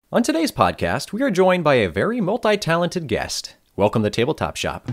On today's podcast, we are joined by a very multi-talented guest. Welcome to Tabletop Shop.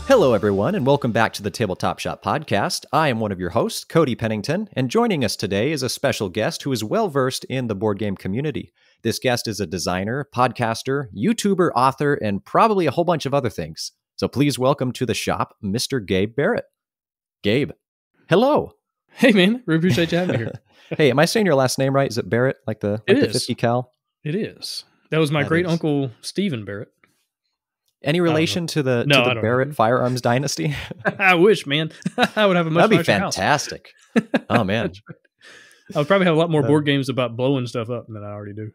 Hello, everyone, and welcome back to the Tabletop Shop podcast. I am one of your hosts, Cody Pennington, and joining us today is a special guest who is well-versed in the board game community. This guest is a designer, podcaster, YouTuber, author, and probably a whole bunch of other things. So please welcome to the shop, Mr. Gabe Barrett. Gabe, hello. Hey, man. We appreciate you having me here. Hey, am I saying your last name right? Is it Barrett, like the 50 cal? It is. That was my great-uncle, Stephen Barrett. Any relation to the Barrett firearms dynasty? I wish, man. I would have a much That'd be nicer fantastic. Oh, man. I would probably have a lot more board games about blowing stuff up than I already do.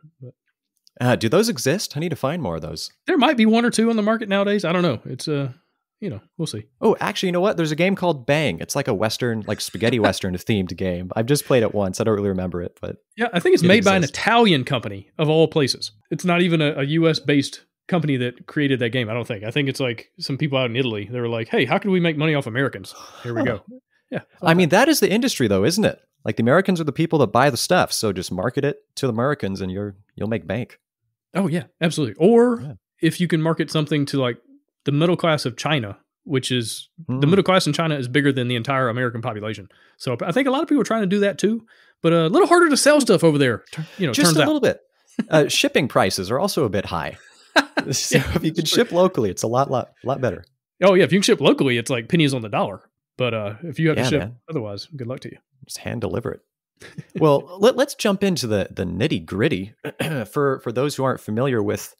But do those exist? I need to find more of those. there might be one or two on the market nowadays. I don't know. It's, we'll see. Oh, actually, you know what? There's a game called Bang. It's like a Western, like spaghetti Western themed game. I've just played it once. I don't really remember it, but yeah, I think it's made by an Italian company of all places. It's not even a U.S. based company that created that game. I don't think. I think it's like some people out in Italy. They were like, "Hey, how can we make money off Americans?" Here we go. Yeah. I mean, that is the industry, though, isn't it? Like the Americans are the people that buy the stuff, so just market it to the Americans, and you'll make bank. Oh yeah, absolutely. Or if you can market something to like the middle class of China, which is the middle class in China is bigger than the entire American population. So I think a lot of people are trying to do that too, but a little harder to sell stuff over there. Just turns a out. little bit. Shipping prices are also a bit high. So if you can ship locally, it's a lot better. Oh yeah, if you can ship locally, it's like pennies on the dollar. But if you have to ship otherwise, good luck to you. Just hand deliver it. Well, let's jump into the nitty gritty. For those who aren't familiar with,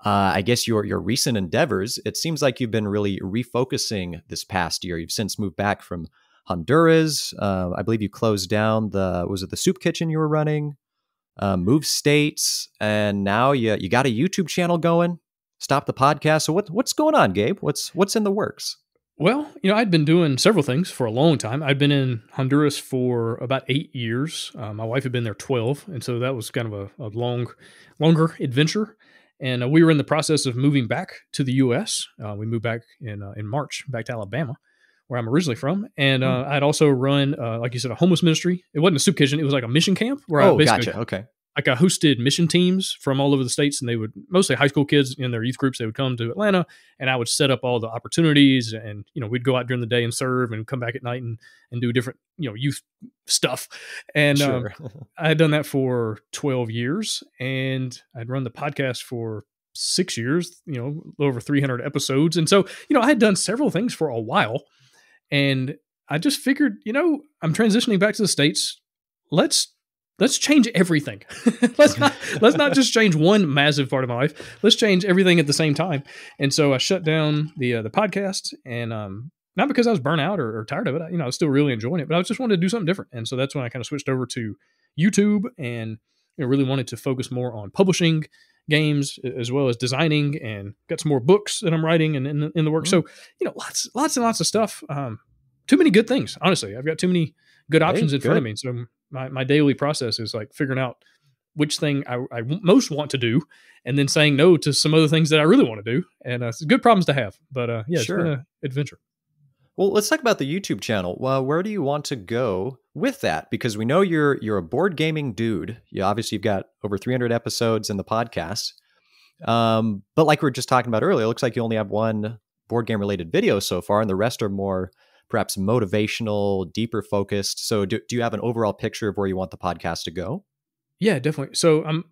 I guess your recent endeavors, it seems like you've been really refocusing this past year. You've since moved back from Honduras. I believe you closed down was it the soup kitchen you were running? Moved states, and now you got a YouTube channel going. Stop the podcast. So what's going on, Gabe? What's in the works? Well, I'd been doing several things for a long time. I'd been in Honduras for about 8 years. My wife had been there 12, and so that was kind of a longer adventure. And we were in the process of moving back to the U.S. We moved back in March, back to Alabama, where I'm originally from. And I'd also run, like you said, a homeless ministry. It wasn't a soup kitchen. It was like a mission camp where I basically, gotcha. Okay. Like I hosted mission teams from all over the states, and they would, mostly high school kids in their youth groups, they would come to Atlanta, and I would set up all the opportunities, and, we'd go out during the day and serve and come back at night and do different, youth stuff. And Sure. I had done that for 12 years, and I'd run the podcast for 6 years, over 300 episodes. And so, I had done several things for a while, and I just figured, I'm transitioning back to the States. Let's change everything. let's not just change one massive part of my life. Let's change everything at the same time. And so I shut down the podcast, and not because I was burnt out or tired of it. I was still really enjoying it, but I just wanted to do something different. And so that's when I kind of switched over to YouTube, and really wanted to focus more on publishing games as well as designing, and got some more books that I'm writing and in the works. So lots and lots of stuff. Too many good things. Honestly, I've got too many good options in front of me. So my daily process is like figuring out which thing I most want to do, and then saying no to some other things that I really want to do. And it's good problems to have. But it's been an adventure. Well, let's talk about the YouTube channel. Well, where do you want to go with that? Because we know you're a board gaming dude. You've got over 300 episodes in the podcast. But like we were just talking about earlier, it looks like you only have one board game related video so far, and the rest are more perhaps motivational, deeper focused. So do you have an overall picture of where you want the podcast to go? Yeah, definitely. So I'm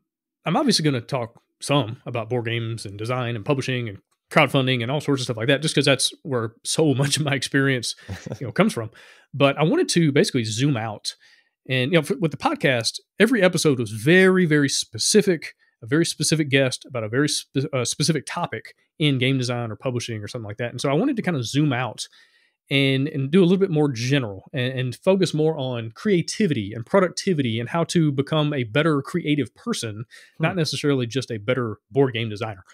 obviously going to talk some about board games and design and publishing and crowdfunding and all sorts of stuff like that, just because that's where so much of my experience comes from. But I wanted to basically zoom out. And with the podcast, every episode was very, very specific, a very specific guest about a very specific topic in game design or publishing or something like that. And so I wanted to kind of zoom out and do a little bit more general and focus more on creativity and productivity and how to become a better creative person, not necessarily just a better board game designer,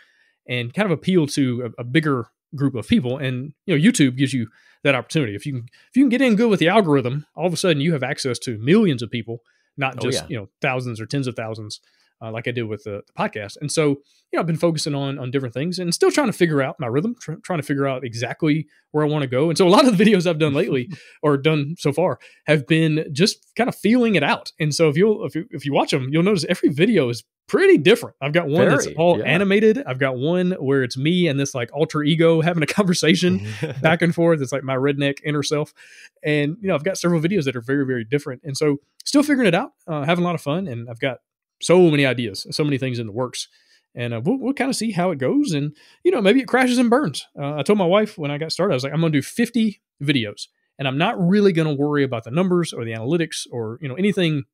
and kind of appeal to a bigger group of people. And, YouTube gives you that opportunity. If you can get in good with the algorithm, all of a sudden you have access to millions of people, not just, thousands or tens of thousands, like I did with the podcast. And so, I've been focusing on different things and still trying to figure out my rhythm, trying to figure out exactly where I want to go. And so a lot of the videos I've done lately or done so far have been just kind of feeling it out. And so if you watch them, you'll notice every video is pretty different. I've got one that's all animated. I've got one where it's me and this like alter ego having a conversation back and forth. It's like my redneck inner self. And, I've got several videos that are very, very different. And so still figuring it out, having a lot of fun. And I've got so many ideas, so many things in the works. And we'll kind of see how it goes. And, maybe it crashes and burns. I told my wife when I got started, I was like, I'm going to do 50 videos. And I'm not really going to worry about the numbers or the analytics or, anything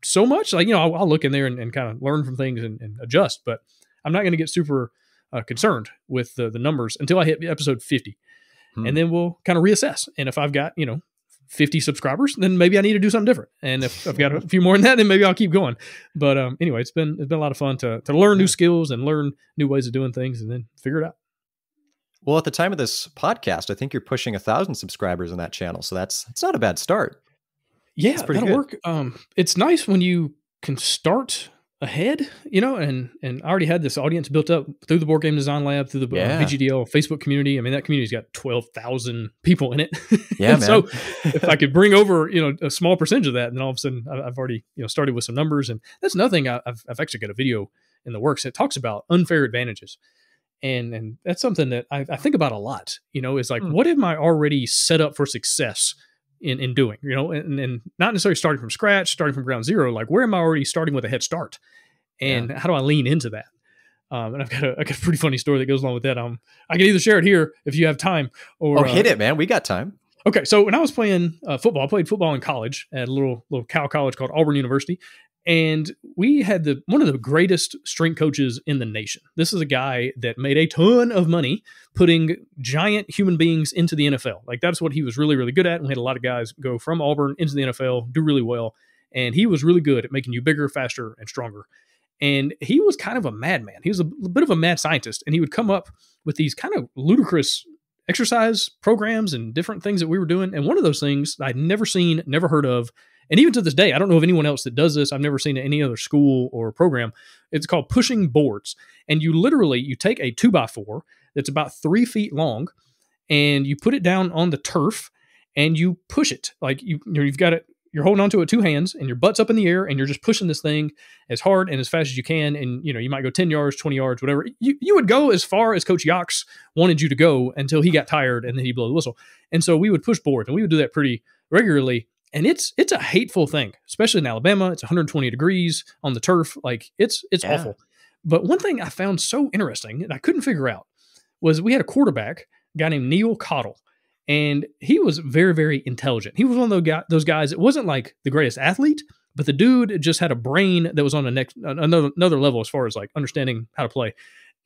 so much. Like, I'll look in there and kind of learn from things and adjust. But I'm not going to get super concerned with the numbers until I hit episode 50. And then we'll kind of reassess. And if I've got, 50 subscribers, then maybe I need to do something different. And if I've got a few more than that, then maybe I'll keep going. But anyway, it's been a lot of fun to learn new skills and learn new ways of doing things and then figure it out. Well, at the time of this podcast, I think you're pushing 1,000 subscribers on that channel. So it's not a bad start. Yeah, that'll work. It's nice when you can start ahead, and I already had this audience built up through the Board Game Design Lab, through the BGDL Facebook community. I mean, that community's got 12,000 people in it. Yeah, man. So if I could bring over, a small percentage of that, then all of a sudden I've already, started with some numbers. And that's another thing. I've actually got a video in the works that talks about unfair advantages. And that's something that I think about a lot, is like, what am I already set up for success in doing, and not necessarily starting from scratch, starting from ground zero, like where am I already starting with a head start and how do I lean into that? And I've got a pretty funny story that goes along with that. I can either share it here if you have time or hit it, man. We got time. Okay. So when I was playing football, I played football in college at a little cow college called Auburn University. And we had one of the greatest strength coaches in the nation. This is a guy that made a ton of money putting giant human beings into the NFL. Like that's what he was really, really good at. And we had a lot of guys go from Auburn into the NFL, do really well. And he was really good at making you bigger, faster, and stronger. And he was kind of a madman. He was a bit of a mad scientist. And he would come up with these kind of ludicrous exercise programs and different things that we were doing. And one of those things I'd never seen, never heard of, and even to this day, I don't know of anyone else that does this. I've never seen it in any other school or program. It's called pushing boards. And you take a 2x4 that's about 3 feet long and you put it down on the turf and you push it. Like you've got it, you're holding onto it with 2 hands and your butt's up in the air and you're just pushing this thing as hard and as fast as you can. And, you might go 10 yards, 20 yards, whatever. You would go as far as Coach Yox wanted you to go until he got tired and then he'd blow the whistle. And so we would push boards and we would do that pretty regularly. And it's a hateful thing, especially in Alabama. It's 120 degrees on the turf. Like it's awful. But one thing I found so interesting and I couldn't figure out was we had a quarterback, a guy named Neil Cottle, and he was very, very intelligent. He was one of those guys. It wasn't like the greatest athlete, but the dude just had a brain that was on another level as far as like understanding how to play.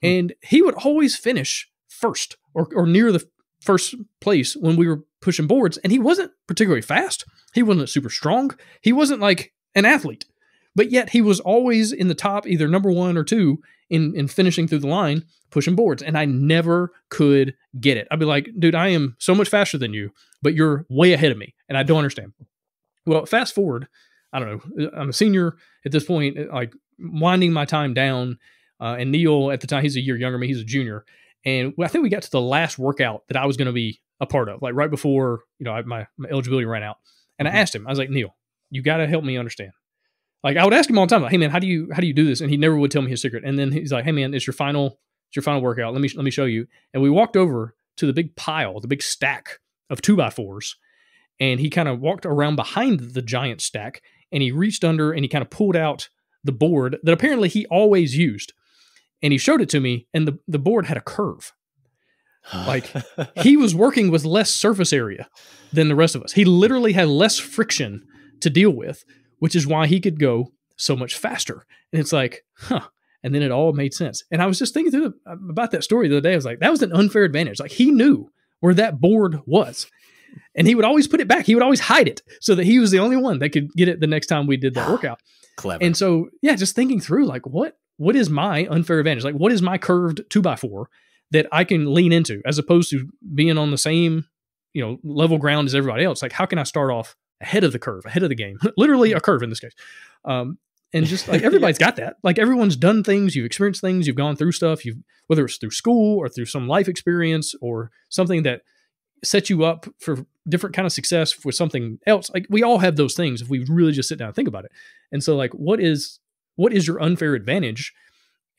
And he would always finish first or near the first place when we were pushing boards. And he wasn't particularly fast. He wasn't super strong. He wasn't like an athlete, but yet he was always in the top, either number 1 or 2 in finishing through the line, pushing boards. And I never could get it. I'd be like, dude, I am so much faster than you, but you're way ahead of me. And I don't understand. Well, fast forward, I don't know. I'm a senior at this point, like winding my time down. And Neil at the time, he's a year younger than me. He's a junior. And I think we got to the last workout that I was going to be a part of, like right before, my eligibility ran out. And I asked him, I was like, Neil, you got to help me understand. Like I would ask him all the time, like, hey man, how do you do this? And he never would tell me his secret. And then he's like, hey man, it's your final workout. Let me show you. And we walked over to the big pile, the big stack of 2x4s. And he kind of walked around behind the giant stack and he reached under and he kind of pulled out the board that apparently he always used. And he showed it to me and the board had a curve. Like he was working with less surface area than the rest of us. He literally had less friction to deal with, which is why he could go so much faster. And it's like, and then it all made sense. And I was just thinking about that story the other day. I was like, that was an unfair advantage. Like he knew where that board was and he would always put it back. He would always hide it so that he was the only one that could get it the next time we did that workout. Clever. And so, just thinking through like, what is my unfair advantage? Like what is my curved 2x4 that I can lean into, as opposed to being on the same, level ground as everybody else. Like, how can I start off ahead of the curve, ahead of the game? Literally a curve in this case. And just like everybody's got that. Like, everyone's done things, you've experienced things, you've gone through stuff, whether it's through school or through some life experience or something that sets you up for different kind of success with something else. Like, we all have those things if we really just sit down and think about it. And so, like, what is your unfair advantage?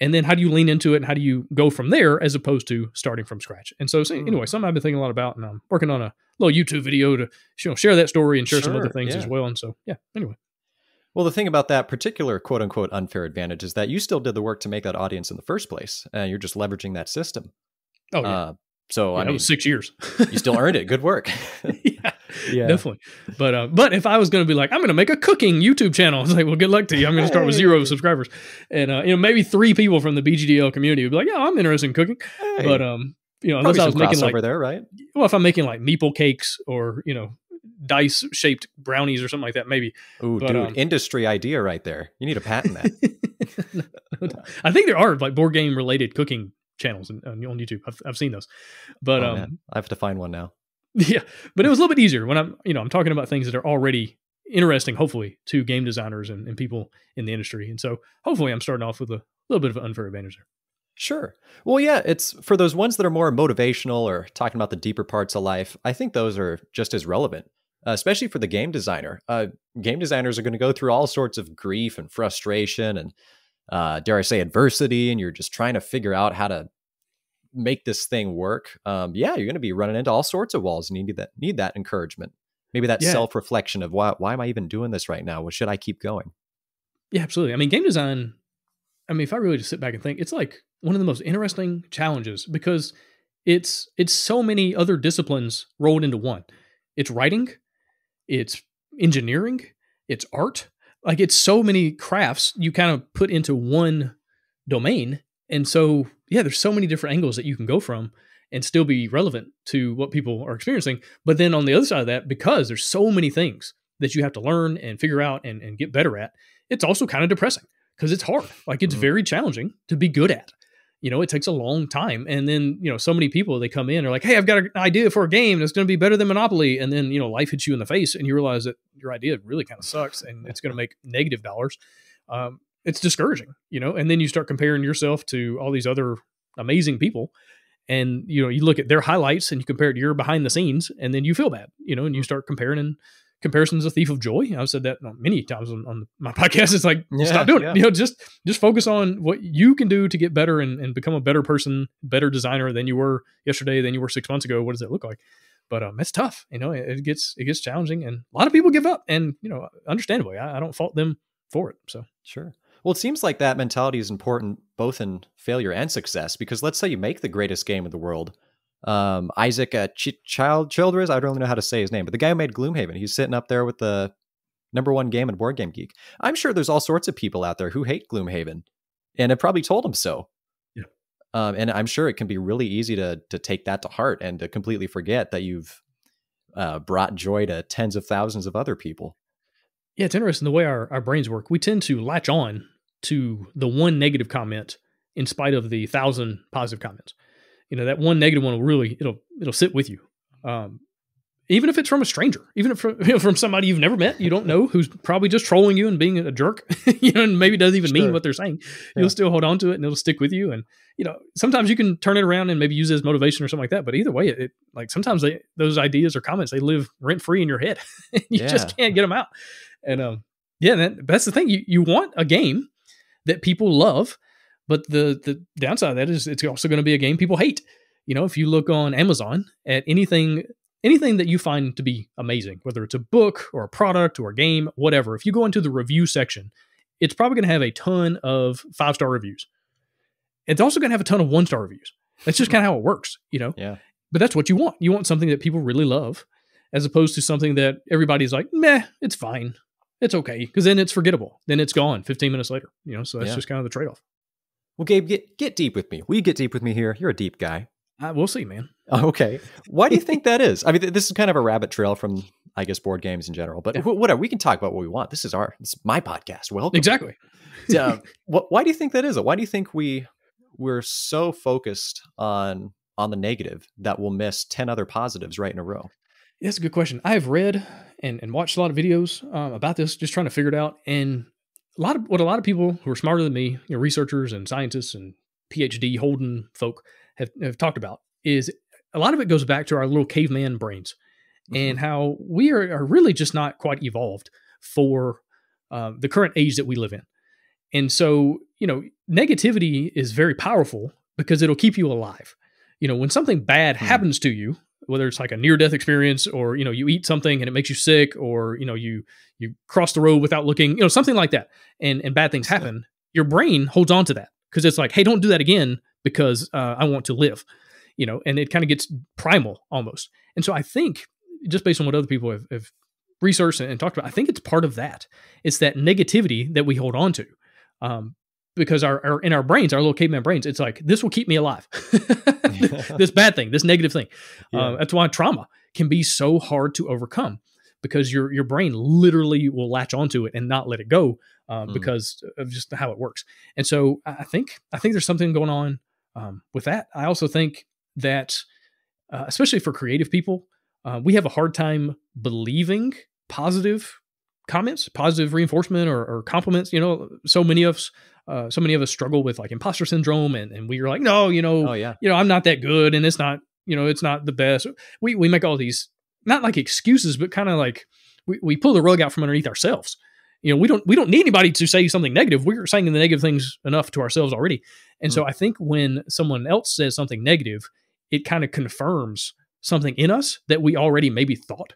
And then how do you lean into it, and how do you go from there as opposed to starting from scratch? And so anyway, something I've been thinking a lot about, and I'm working on a little YouTube video to share that story and share some other things as well. And so, anyway. Well, the thing about that particular quote unquote unfair advantage is that you still did the work to make that audience in the first place. You're just leveraging that system. Oh, yeah. So I mean, it was 6 years. You still earned it. Good work. Yeah, definitely. But if I was going to be like, I'm going to make a cooking YouTube channel, it's like, well, good luck to you. I'm going to start with 0 subscribers, and maybe 3 people from the BGDL community would be like, yeah, I'm interested in cooking. Hey. But unless I was making like over there, right? Well, if I'm making like meeple cakes or dice shaped brownies or something like that, maybe. Ooh, dude, industry idea right there. You need to patent that. No. I think there are like board game related cooking channels on YouTube. I've seen those, but I have to find one now. Yeah, but it was a little bit easier when I'm talking about things that are already interesting, hopefully, to game designers and people in the industry. And so hopefully I'm starting off with a little bit of an unfair advantage there. Sure. Well, yeah, it's for those ones that are more motivational or talking about the deeper parts of life. I think those are just as relevant, especially for the game designer. Game designers are going to go through all sorts of grief and frustration and, dare I say, adversity. And you're just trying to figure out how to make this thing work. You're going to be running into all sorts of walls and you need that encouragement. Maybe that self-reflection of why am I even doing this right now? Well, should I keep going? Yeah, absolutely. I mean, game design, if I really just sit back and think, it's like one of the most interesting challenges because it's so many other disciplines rolled into one. It's writing, it's engineering, it's art. Like, it's so many crafts you kind of put into one domain. And so, there's so many different angles that you can go from and still be relevant to what people are experiencing. But then on the other side of that, because there's so many things that you have to learn and figure out and get better at, it's also kind of depressing because it's hard. Like, it's very challenging to be good at. It takes a long time. And then, so many people, they come in and are like, hey, I've got an idea for a game that's going to be better than Monopoly. And then, life hits you in the face and you realize that your idea really kind of sucks and it's going to make negative dollars. It's discouraging, and then you start comparing yourself to all these other amazing people. And, you look at their highlights and you compare it to your behind the scenes and then you feel bad, and you start comparing, and comparison's a thief of joy. I've said that many times on my podcast. It's like, stop doing it. Just focus on what you can do to get better and become a better person, better designer than you were yesterday, than you were 6 months ago. What does that look like? But it's tough. It gets challenging, and a lot of people give up, and understandably, I don't fault them for it. So sure. Well, it seems like that mentality is important both in failure and success, because let's say you make the greatest game in the world. Isaac Childress, I don't really know how to say his name, but the guy who made Gloomhaven, he's sitting up there with the #1 game in Board Game Geek. I'm sure there's all sorts of people out there who hate Gloomhaven and have probably told him so. Yeah. And I'm sure it can be really easy to take that to heart and to completely forget that you've brought joy to tens of thousands of other people. Yeah, it's interesting the way our brains work. We tend to latch on to the one negative comment in spite of the 1,000 positive comments. That one negative one will really, it'll sit with you. Even if it's from a stranger, even if from somebody you've never met, you don't know, who's probably just trolling you and being a jerk, and maybe doesn't even mean what they're saying. You'll still hold on to it and it'll stick with you. And, sometimes you can turn it around and maybe use it as motivation or something like that. But either way, it like sometimes those ideas or comments, they live rent free in your head. You just can't get them out. And, that's the thing. You want a game that people love, but the downside of that is it's also going to be a game people hate. If you look on Amazon at anything that you find to be amazing, whether it's a book or a product or a game, whatever, if you go into the review section, it's probably going to have a ton of 5-star reviews. It's also going to have a ton of 1-star reviews. That's just kind of how it works, Yeah. But that's what you want. You want something that people really love, as opposed to something that everybody's like, meh, it's fine. It's okay. Because then it's forgettable. Then it's gone 15 minutes later. So that's just kind of the trade-off. Well, Gabe, get deep with me. Will you get deep with me here? You're a deep guy. We'll see, man. Okay. Why do you think that is? I mean, this is kind of a rabbit trail from, I guess, board games in general. But whatever, we can talk about what we want. This is my podcast. Welcome. Exactly. Why do you think that is? Why do you think we we're so focused on the negative that we'll miss 10 other positives right in a row? That's a good question. I have read and watched a lot of videos about this, just trying to figure it out. And a lot of people who are smarter than me, researchers and scientists and PhD holding folk have talked about is a lot of it goes back to our little caveman brains and how we are really just not quite evolved for the current age that we live in. And so, negativity is very powerful because it'll keep you alive. When something bad happens to you, whether it's like a near-death experience or, you eat something and it makes you sick or, you cross the road without looking, something like that, and bad things happen, your brain holds on to that because it's like, hey, don't do that again because I want to live, and it kind of gets primal almost. And so I think just based on what other people have researched and talked about, I think it's part of that. It's that negativity that we hold on to. Because in our brains, our little caveman brains, it's like, this will keep me alive. This bad thing, this negative thing. Yeah. That's why trauma can be so hard to overcome because your brain literally will latch onto it and not let it go because of just how it works. And so I think there's something going on with that. I also think that, especially for creative people, we have a hard time believing positive comments, positive reinforcement or compliments. So many of us struggle with like imposter syndrome and we are like, no, I'm not that good. And it's not, it's not the best. We make all these, not like excuses, but kind of like we pull the rug out from underneath ourselves. We don't need anybody to say something negative. We're saying the negative things enough to ourselves already. And so I think when someone else says something negative, it kind of confirms something in us that we already maybe thought.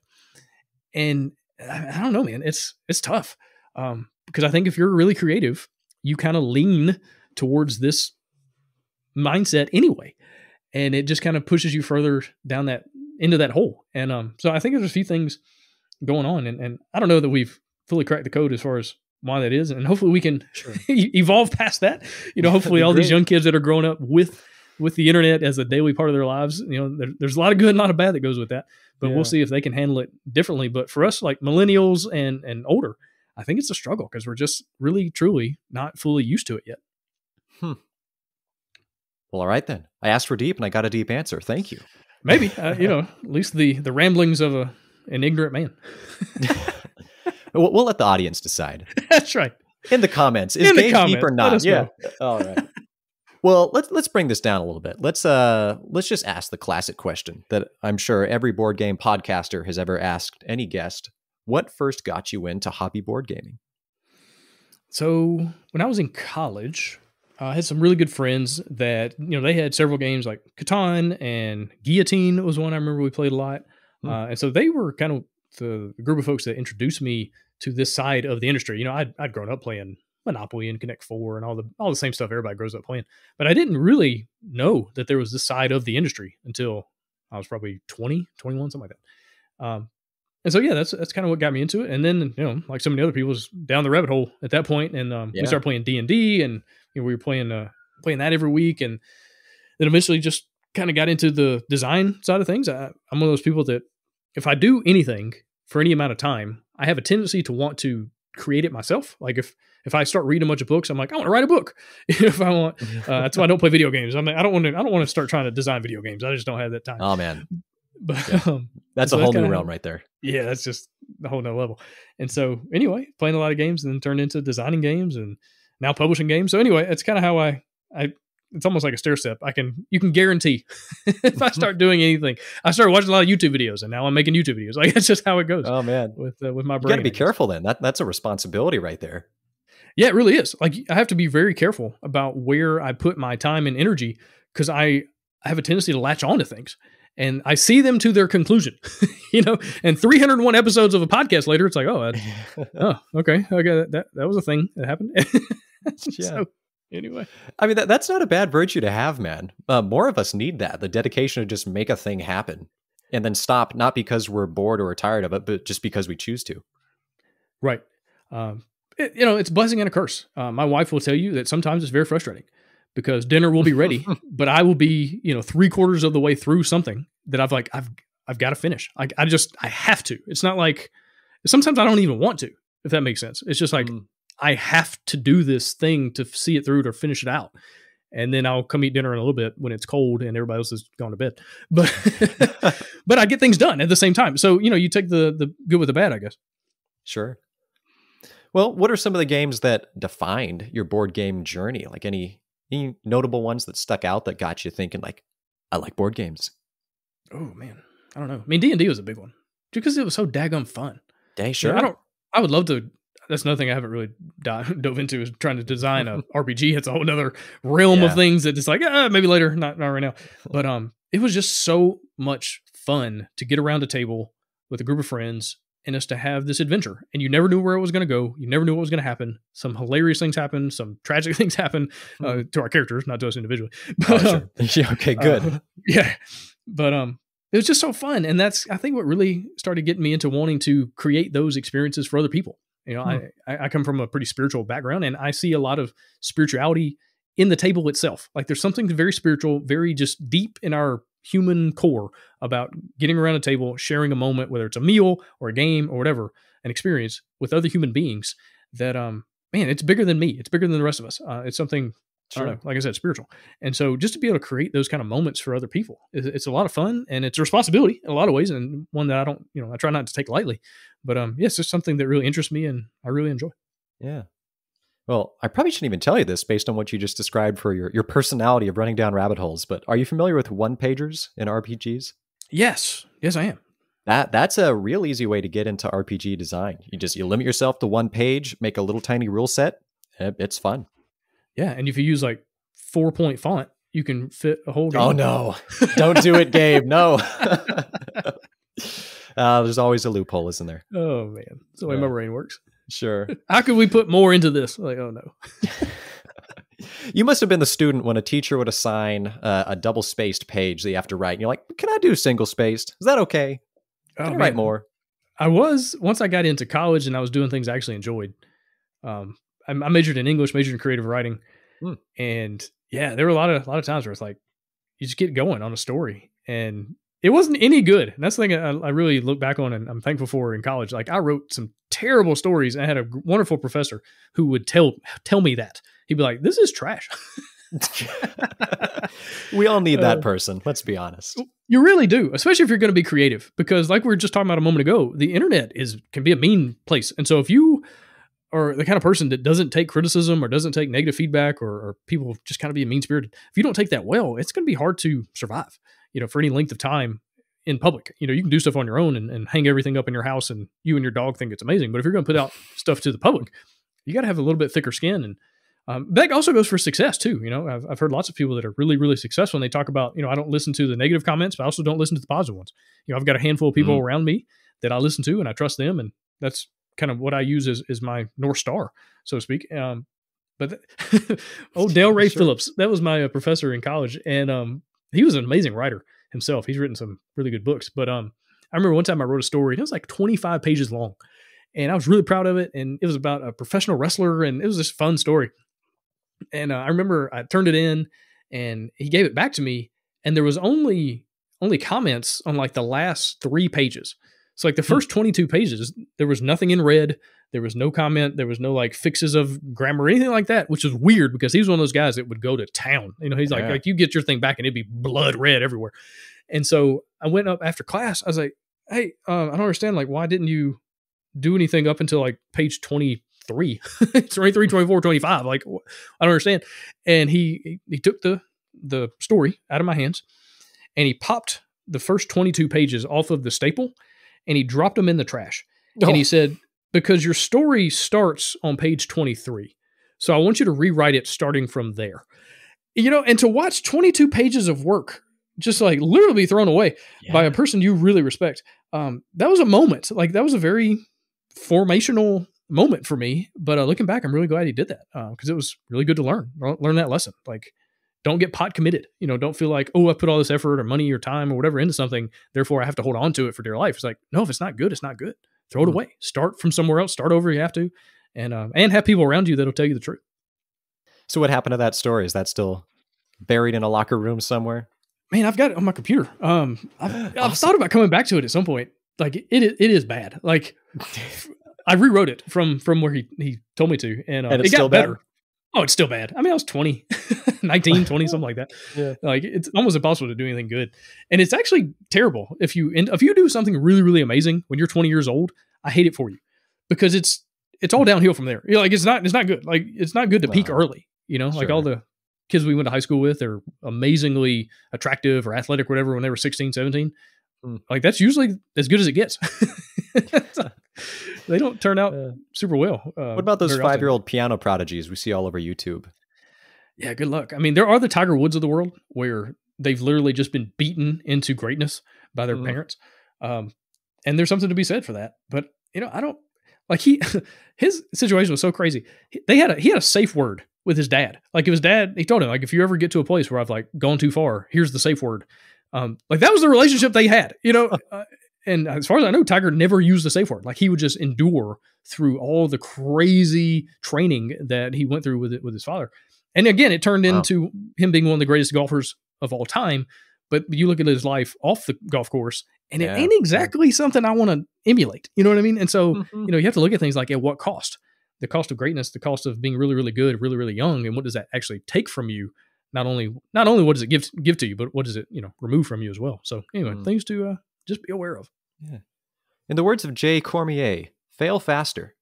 And I don't know, man, it's tough. Because I think if you're really creative, you kind of lean towards this mindset anyway. And it just kind of pushes you further down into that hole. And so I think there's a few things going on. And I don't know that we've fully cracked the code as far as why that is. And hopefully we can evolve past that. Hopefully all these young kids that are growing up with the internet as a daily part of their lives, there's a lot of good and a lot of bad that goes with that. But we'll see if they can handle it differently. But for us, like millennials and older, I think it's a struggle because we're just really, truly not fully used to it yet. Well, all right then. I asked for deep and I got a deep answer. Thank you. Maybe, at least the ramblings of an ignorant man. We'll let the audience decide. That's right. In the comments. Is Gabe deep or not? Yeah. All right. Well, let's bring this down a little bit. Let's just ask the classic question that I'm sure every board game podcaster has ever asked any guest. What first got you into hobby board gaming? So when I was in college, I had some really good friends that, they had several games like Catan and Guillotine was one I remember we played a lot. And so they were kind of the group of folks that introduced me to this side of the industry. I'd grown up playing Monopoly and Connect 4 and all the same stuff everybody grows up playing. But I didn't really know that there was this side of the industry until I was probably 20, 21, something like that. And so, that's kind of what got me into it. And then, like so many other people, was down the rabbit hole at that point. And we started playing D&D and we were playing that every week. And then eventually just kind of got into the design side of things. I'm one of those people that if I do anything for any amount of time, I have a tendency to want to create it myself. Like if I start reading a bunch of books, I'm like, I want to write a book. If I want, that's why I don't play video games. I mean, I don't want to start trying to design video games. I just don't have that time. Oh man. But that's a whole new realm right there. Yeah. That's just a whole nother level. And so anyway, playing a lot of games and then turned into designing games and now publishing games. So anyway, it's kind of how I it's almost like a stair step. You can guarantee if I start doing anything, I started watching a lot of YouTube videos and now I'm making YouTube videos. Like that's just how it goes. Oh man. With my brain. You got to be careful then. That's a responsibility right there. Yeah, it really is. Like I have to be very careful about where I put my time and energy because I have a tendency to latch on to things and I see them to their conclusion, and 301 episodes of a podcast later, it's like, okay. That was a thing that happened. Yeah. So, anyway, I mean, that's not a bad virtue to have, man. More of us need that. The dedication to just make a thing happen and then stop, not because we're bored or tired of it, but just because we choose to. Right. It's a blessing and a curse. My wife will tell you that sometimes it's very frustrating because dinner will be ready, but I will be, 3/4 of the way through something that I've got to finish. I have to. It's not like sometimes I don't even want to, if that makes sense. It's just like, I have to do this thing to see it through to finish it out. and then I'll come eat dinner in a little bit when it's cold and everybody else has gone to bed. But but I get things done at the same time. So, you take the good with the bad, I guess. Sure. Well, what are some of the games that defined your board game journey? Like any notable ones that stuck out that got you thinking like, I like board games? Oh man, I don't know. I mean, D&D was a big one because it was so daggum fun. Sure. I would love to. That's another thing I haven't really dove into is trying to design a RPG. It's a whole other realm of things that it's like, maybe later, not right now. But it was just so much fun to get around a table with a group of friends and us to have this adventure. And you never knew where it was going to go. You never knew what was going to happen. Some hilarious things happen. Some tragic things happen to our characters, not to us individually. But, sure. Yeah, okay, good. Yeah. But it was just so fun. And that's, I think, what really started getting me into wanting to create those experiences for other people. I come from a pretty spiritual background, and I see a lot of spirituality in the table itself. Like there's something very spiritual, very just deep in our human core about getting around a table, sharing a moment, whether it's a meal or a game or whatever, an experience with other human beings that, man, it's bigger than me. It's bigger than the rest of us. It's something, I don't know, like I said, spiritual. And so just to be able to create those kind of moments for other people, it's a lot of fun, and it's a responsibility in a lot of ways, and one that I try not to take lightly. But it's just something that really interests me and I really enjoy. Yeah. Well, I probably shouldn't even tell you this based on what you just described for your personality of running down rabbit holes, but are you familiar with one-pagers in RPGs? Yes, I am. That's a real easy way to get into RPG design. You limit yourself to one page, make a little tiny rule set. It's fun. Yeah, and if you use like 4-point font, you can fit a whole game. Oh no, don't do it, Gabe. No. There's always a loophole, isn't there? Oh man, that's the way my brain works. Sure. How could we put more into this? Like, oh no. You must have been the student when a teacher would assign a double-spaced page that you have to write. And you're like, can I do single-spaced? Is that okay? Can I write more? I was, once I got into college and I was doing things I actually enjoyed. I majored in English, majored in creative writing. And yeah, there were a lot of times where it's like, you just get going on a story and it wasn't any good. And that's the thing I really look back on and I'm thankful for in college. Like I wrote some terrible stories and I had a wonderful professor who would tell me that. He'd be like, this is trash. We all need that person. Let's be honest. You really do, especially if you're going to be creative, because like we were just talking about a moment ago, the internet can be a mean place. And so if you are the kind of person that doesn't take criticism or doesn't take negative feedback or people just kind of be mean-spirited, if you don't take that well, it's going to be hard to survive, for any length of time in public. You can do stuff on your own and hang everything up in your house and you and your dog think it's amazing. But if you're going to put out stuff to the public, you got to have a little bit thicker skin. And that also goes for success too. I've heard lots of people that are really, really successful and they talk about, I don't listen to the negative comments, but I also don't listen to the positive ones. I've got a handful of people around me that I listen to and I trust them. And that's kind of what I use as my North Star, so to speak. But Dale Ray Phillips, that was my professor in college. And he was an amazing writer himself. He's written some really good books. But I remember one time I wrote a story and it was like 25 pages long. And I was really proud of it. And it was about a professional wrestler. And it was this fun story. And I remember I turned it in and he gave it back to me. And there was only comments on like the last 3 pages. So like the first 22 pages, there was nothing in red. There was no comment. There was no like fixes of grammar or anything like that, which is weird because he's one of those guys that would go to town. He's like you get your thing back and it'd be blood red everywhere. And so I went up after class. I was like, hey, I don't understand. Like, why didn't you do anything up until like page 23, 23, 24, 25? Like, I don't understand. And he took the story out of my hands and he popped the first 22 pages off of the staple and he dropped them in the trash. Oh. And he said, because your story starts on page 23. So I want you to rewrite it starting from there. And to watch 22 pages of work just like literally be thrown away by a person you really respect. That was a moment. Like that was a very formational moment for me. But looking back, I'm really glad he did that because it was really good to learn that lesson. Like, don't get pot committed. Don't feel like, oh, I put all this effort or money or time or whatever into something, therefore I have to hold on to it for dear life. It's like, no, if it's not good, it's not good. Throw it away. Start from somewhere else. Start over. You have to, and have people around you that'll tell you the truth. So what happened to that story? Is that still buried in a locker room somewhere? Man, I've got it on my computer. I've thought about coming back to it at some point. Like it is bad. Like I rewrote it from where he told me to, and it got better. Oh, it's still bad. I mean, I was 20, 19, 20, something like that. Yeah. Like it's almost impossible to do anything good. And it's actually terrible. If you do something really, really amazing when you're 20 years old, I hate it for you because it's all downhill from there. Like it's not good. Like it's not good to peak early, like all the kids we went to high school with are amazingly attractive or athletic, or whatever, when they were 16, 17. Like that's usually as good as it gets. They don't turn out super well. What about those 5-year-old piano prodigies we see all over YouTube? Yeah, good luck. I mean, there are the Tiger Woods of the world where they've literally just been beaten into greatness by their parents. And there's something to be said for that. But, I don't like his situation was so crazy. He had a safe word with his dad. Like if his dad, he told him, like, if you ever get to a place where I've like gone too far, here's the safe word. Like that was the relationship they had, and as far as I know, Tiger never used the safe word. Like he would just endure through all the crazy training that he went through with his father. And again, it turned into him being one of the greatest golfers of all time. But you look at his life off the golf course, and it ain't exactly something I want to emulate. You know what I mean? And so, you have to look at things like at what cost? The cost of greatness, the cost of being really, really good, really, really young, and what does that actually take from you? Not only what does it give to you, but what does it remove from you as well? So anyway, things to just be aware of. Yeah. In the words of Jay Cormier, fail faster.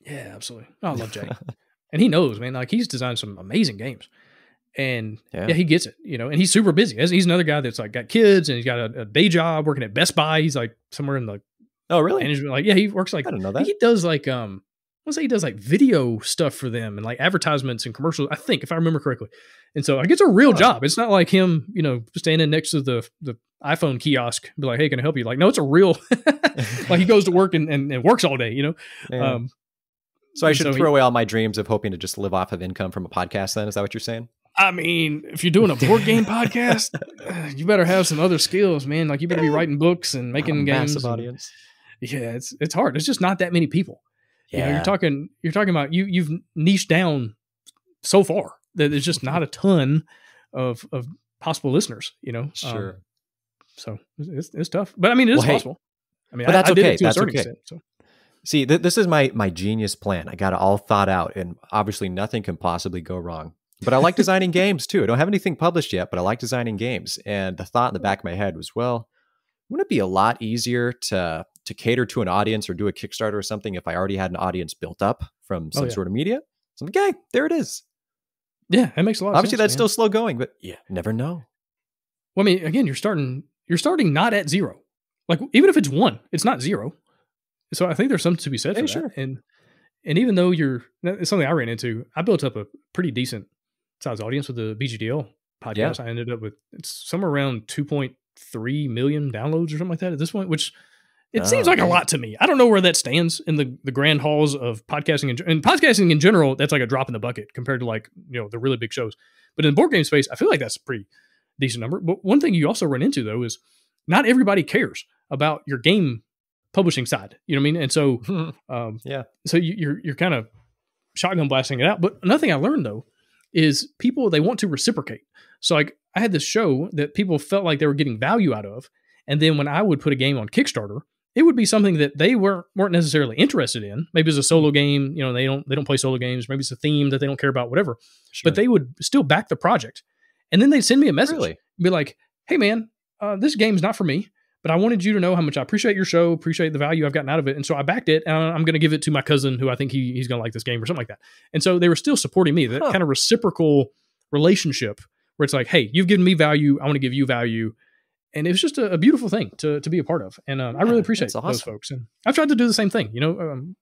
Yeah, absolutely. I love Jay. And he knows, man, like he's designed some amazing games. And he gets it, and he's super busy. He's another guy that's like got kids and he's got a day job working at Best Buy. He's like somewhere in the management. Like, he works like, I didn't know that. He does like, let's say he does like video stuff for them and like advertisements and commercials, I think, if I remember correctly. And so like it's a real job. It's not like him, standing next to the iPhone kiosk, be like, hey, can I help you? Like, no, it's a real, like he goes to work and works all day, So I should throw away all my dreams of hoping to just live off of income from a podcast then? Is that what you're saying? I mean, if you're doing a board game podcast, you better have some other skills, man. Like you better be writing books and making games. Massive audience. Yeah, it's hard. It's just not that many people. Yeah. You're talking about you've niched down so far that there's just not a ton of possible listeners, Sure. So it's tough, but I mean, it is possible. I mean, but that's okay. That's okay. Extent, so. See, this is my genius plan. I got it all thought out, and obviously nothing can possibly go wrong. But I like designing games too. I don't have anything published yet, but I like designing games. And the thought in the back of my head was, well, wouldn't it be a lot easier to cater to an audience or do a Kickstarter or something if I already had an audience built up from some sort of media? So I'm like, okay, there it is. Yeah, it makes a lot of Obviously, sense. That's still slow going, but never know. Well, I mean, again, you're starting not at zero. Like even if it's 1, it's not 0. So I think there's something to be said for that. Sure. And even though it's something I ran into, I built up a pretty decent size audience with the BGDL podcast. I ended up with it's somewhere around 2.3 million downloads or something like that at this point, which it seems like a lot to me. I don't know where that stands in the grand halls of podcasting and podcasting in general. That's like a drop in the bucket compared to like, the really big shows. But in the board game space, I feel like that's a pretty decent number. But one thing you also run into though is not everybody cares about your game publishing side. You know what I mean? And so, so you're kind of shotgun blasting it out. But another thing I learned though is people, they want to reciprocate. So like I had this show that people felt like they were getting value out of. And then when I would put a game on Kickstarter, it would be something that they weren't necessarily interested in. Maybe it's a solo game, they don't play solo games. Maybe it's a theme that they don't care about, whatever. Sure. But they would still back the project. And then they'd send me a message, be like, hey man, this game's not for me, but I wanted you to know how much I appreciate your show, appreciate the value I've gotten out of it. And so I backed it, and I'm going to give it to my cousin who I think he's going to like this game or something like that. And so they were still supporting me, that kind of reciprocal relationship where it's like, hey, you've given me value, I want to give you value. And it was just a beautiful thing to be a part of. And I really appreciate those folks. And I've tried to do the same thing,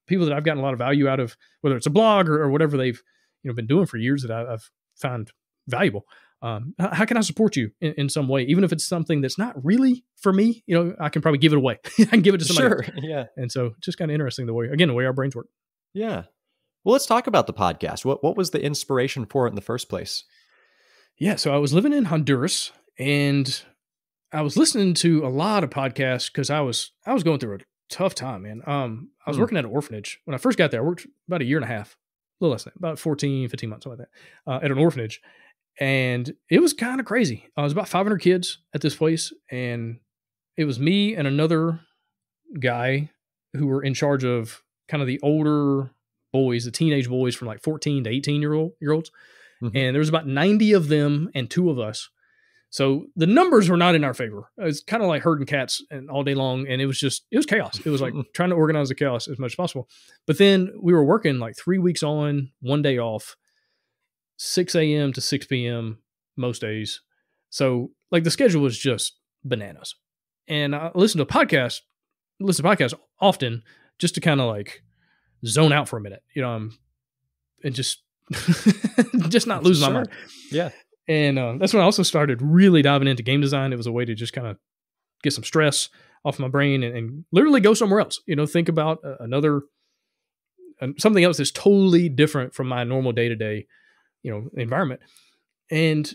people that I've gotten a lot of value out of, whether it's a blog or whatever they've been doing for years that I've found valuable. How can I support you in some way? Even if it's something that's not really for me, I can probably give it away. I can give it to somebody else. Yeah. And so just kind of interesting the way our brains work. Yeah. Well, let's talk about the podcast. What was the inspiration for it in the first place? Yeah. So I was living in Honduras and I was listening to a lot of podcasts because I was going through a tough time, man. I was working at an orphanage. When I first got there, I worked about a year and a half, a little less than that, about 14, 15 months, something like that, at an orphanage. And it was kind of crazy. I was about 500 kids at this place, and it was me and another guy who were in charge of kind of the older boys, the teenage boys from like 14 to 18-year-olds. Mhm. And there was about 90 of them and 2 of us. So the numbers were not in our favor. It's kind of like herding cats and all day long. And it was chaos. It was like trying to organize the chaos as much as possible. But then we were working like 3 weeks on, 1 day off, 6 a.m. to 6 p.m. most days. So like the schedule was just bananas. And I listen to podcasts often just to kind of like zone out for a minute, and just not lose my mind. Yeah. And that's when I also started really diving into game design. It was a way to just kind of get some stress off my brain and literally go somewhere else. Think about something else that's totally different from my normal day-to-day, environment. And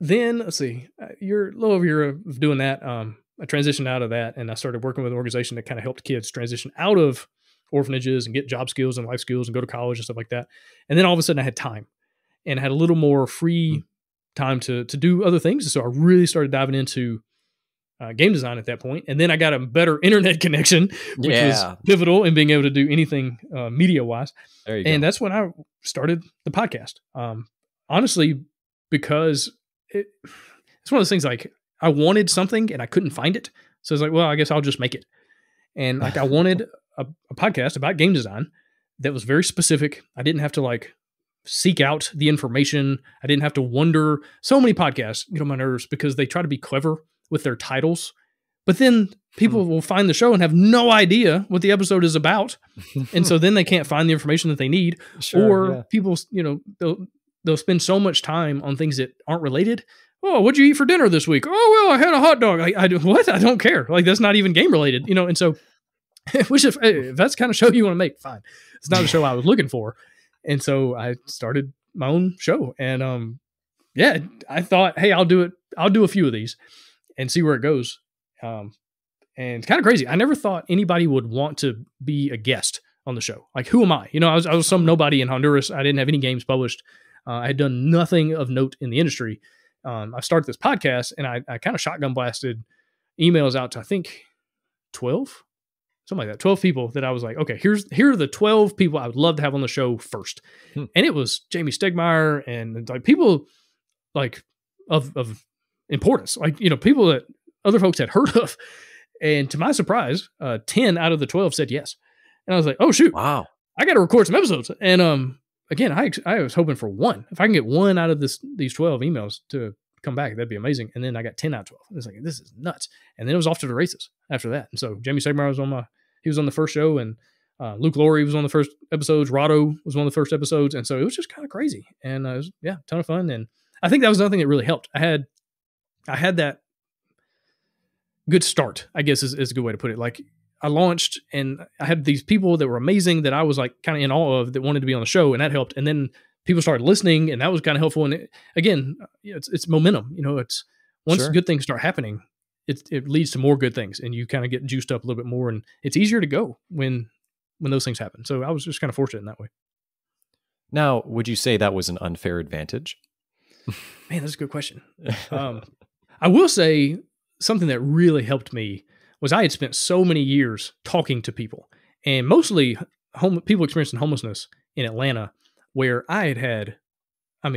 then let's see, a little over a year of doing that. I transitioned out of that and I started working with an organization that kind of helped kids transition out of orphanages and get job skills and life skills and go to college and stuff like that. And then all of a sudden I had time. And I had a little more free time to do other things. And so I really started diving into game design at that point. And then I got a better internet connection, which was pivotal in being able to do anything media-wise. There you go. And that's when I started the podcast. Honestly, because it's one of those things like I wanted something and I couldn't find it. So I was like, well, I guess I'll just make it. And like I wanted a podcast about game design that was very specific. I didn't have to like seek out the information. I didn't have to wonder. So many podcasts get on my nerves because they try to be clever with their titles, but then people will find the show and have no idea what the episode is about. And so then they can't find the information that they need. People, they'll spend so much time on things that aren't related. Oh, what'd you eat for dinner this week? Oh, well, I had a hot dog. What? I don't care. Like, that's not even game related, and so which if that's the kind of show you want to make, fine. It's not the show I was looking for. And so I started my own show and, I thought, hey, I'll do a few of these and see where it goes. And it's kind of crazy. I never thought anybody would want to be a guest on the show. Like, who am I? I was some nobody in Honduras. I didn't have any games published. I had done nothing of note in the industry. I started this podcast and I kind of shotgun blasted emails out to, I think 12, something like that, 12 people that I was like, okay, here are the 12 people I would love to have on the show first. And it was Jamie Stegmeyer and like people like of importance, like, people that other folks had heard of. And to my surprise, 10 out of the 12 said yes. And I was like, oh shoot, wow, I got to record some episodes. And again, I was hoping for one. If I can get one out of these 12 emails to come back, that'd be amazing. And then I got 10 out of 12. It's like, this is nuts. And then it was off to the races after that. And so Jamie Stegmeyer was on the first show, and Luke Laurie was on the first episodes. Rado was one of the first episodes. And so it was just kind of crazy. And it was, a ton of fun. And I think that was another thing that really helped. I had that good start, I guess is a good way to put it. Like, I launched and I had these people that were amazing that I was like kind of in awe of that wanted to be on the show, and that helped. And then people started listening, and that was kind of helpful. And it's momentum. It's once good things start happening, it leads to more good things, and you kind of get juiced up a little bit more, and it's easier to go when those things happen. So I was just kind of fortunate in that way. Now, would you say that was an unfair advantage? Man, that's a good question. I will say something that really helped me was I had spent so many years talking to people, and mostly people experiencing homelessness in Atlanta, where I had, a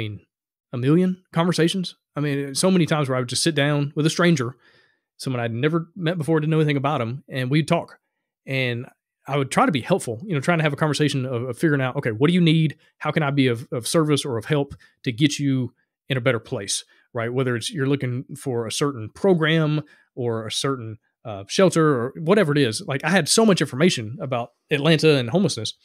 million conversations. So many times where I would just sit down with a stranger, someone I'd never met before, didn't know anything about them, and we'd talk. And I would try to be helpful, trying to have a conversation of figuring out, okay, what do you need? How can I be of service or of help to get you in a better place, right? Whether it's you're looking for a certain program or a certain shelter or whatever it is. Like, I had so much information about Atlanta and homelessness.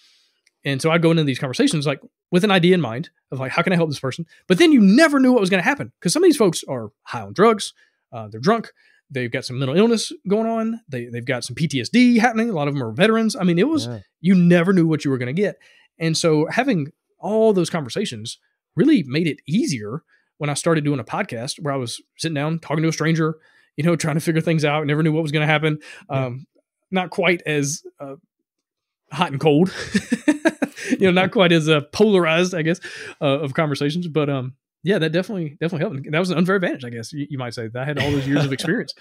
And so I'd go into these conversations like with an idea in mind of like, how can I help this person? But then you never knew what was going to happen, because some of these folks are high on drugs. They're drunk. They've got some mental illness going on. They've got some PTSD happening. A lot of them are veterans. It was, you never knew what you were going to get. And so having all those conversations really made it easier when I started doing a podcast where I was sitting down, talking to a stranger, trying to figure things out. Never knew what was going to happen. Not quite as hot and cold, not quite as polarized, I guess, of conversations. But that definitely helped. That was an unfair advantage, I guess you might say. That I had all those years of experience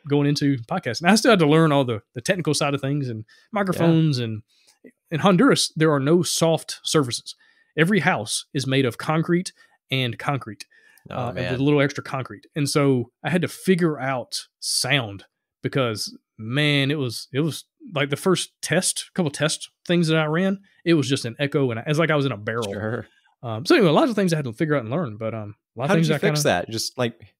going into podcasts. And I still had to learn all the technical side of things and microphones and in Honduras, there are no soft surfaces. Every house is made of concrete and concrete, Oh with a man. little extra concrete. And so I had to figure out sound because, man, it was like the first couple test things that I ran, it was just an echo, and it's like I was in a barrel. Sure. So anyway, a lot of things I had to figure out and learn, but a lot of How did things you I fix that? Just like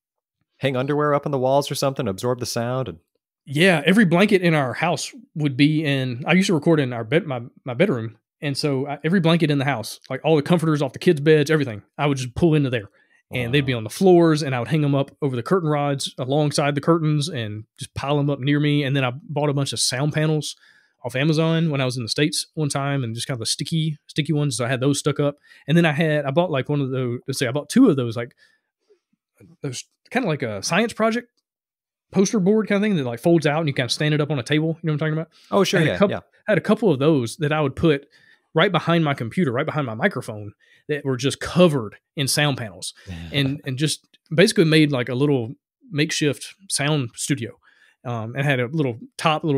hang underwear up on the walls or something, absorb the sound? And yeah, every blanket in our house would be in. I used to record in our bed, my bedroom, and so every blanket in the house, like all the comforters off the kids' beds, everything, I would just pull into there, and they'd be wow. on the floors, and I would hang them up over the curtain rods alongside the curtains, and just pile them up near me. And then I bought a bunch of sound panels off Amazon when I was in the States one time, and just kind of the sticky ones. So I had those stuck up, and then I bought like one of those. Let's say I bought two of those, like those kind of like a science project poster board kind of thing that like folds out and you kind of stand it up on a table. You know what I'm talking about? Oh, sure. Yeah. Yeah. I had a couple of those that I would put right behind my computer, right behind my microphone, that were just covered in sound panels, and just basically made like a little makeshift sound studio. And had a little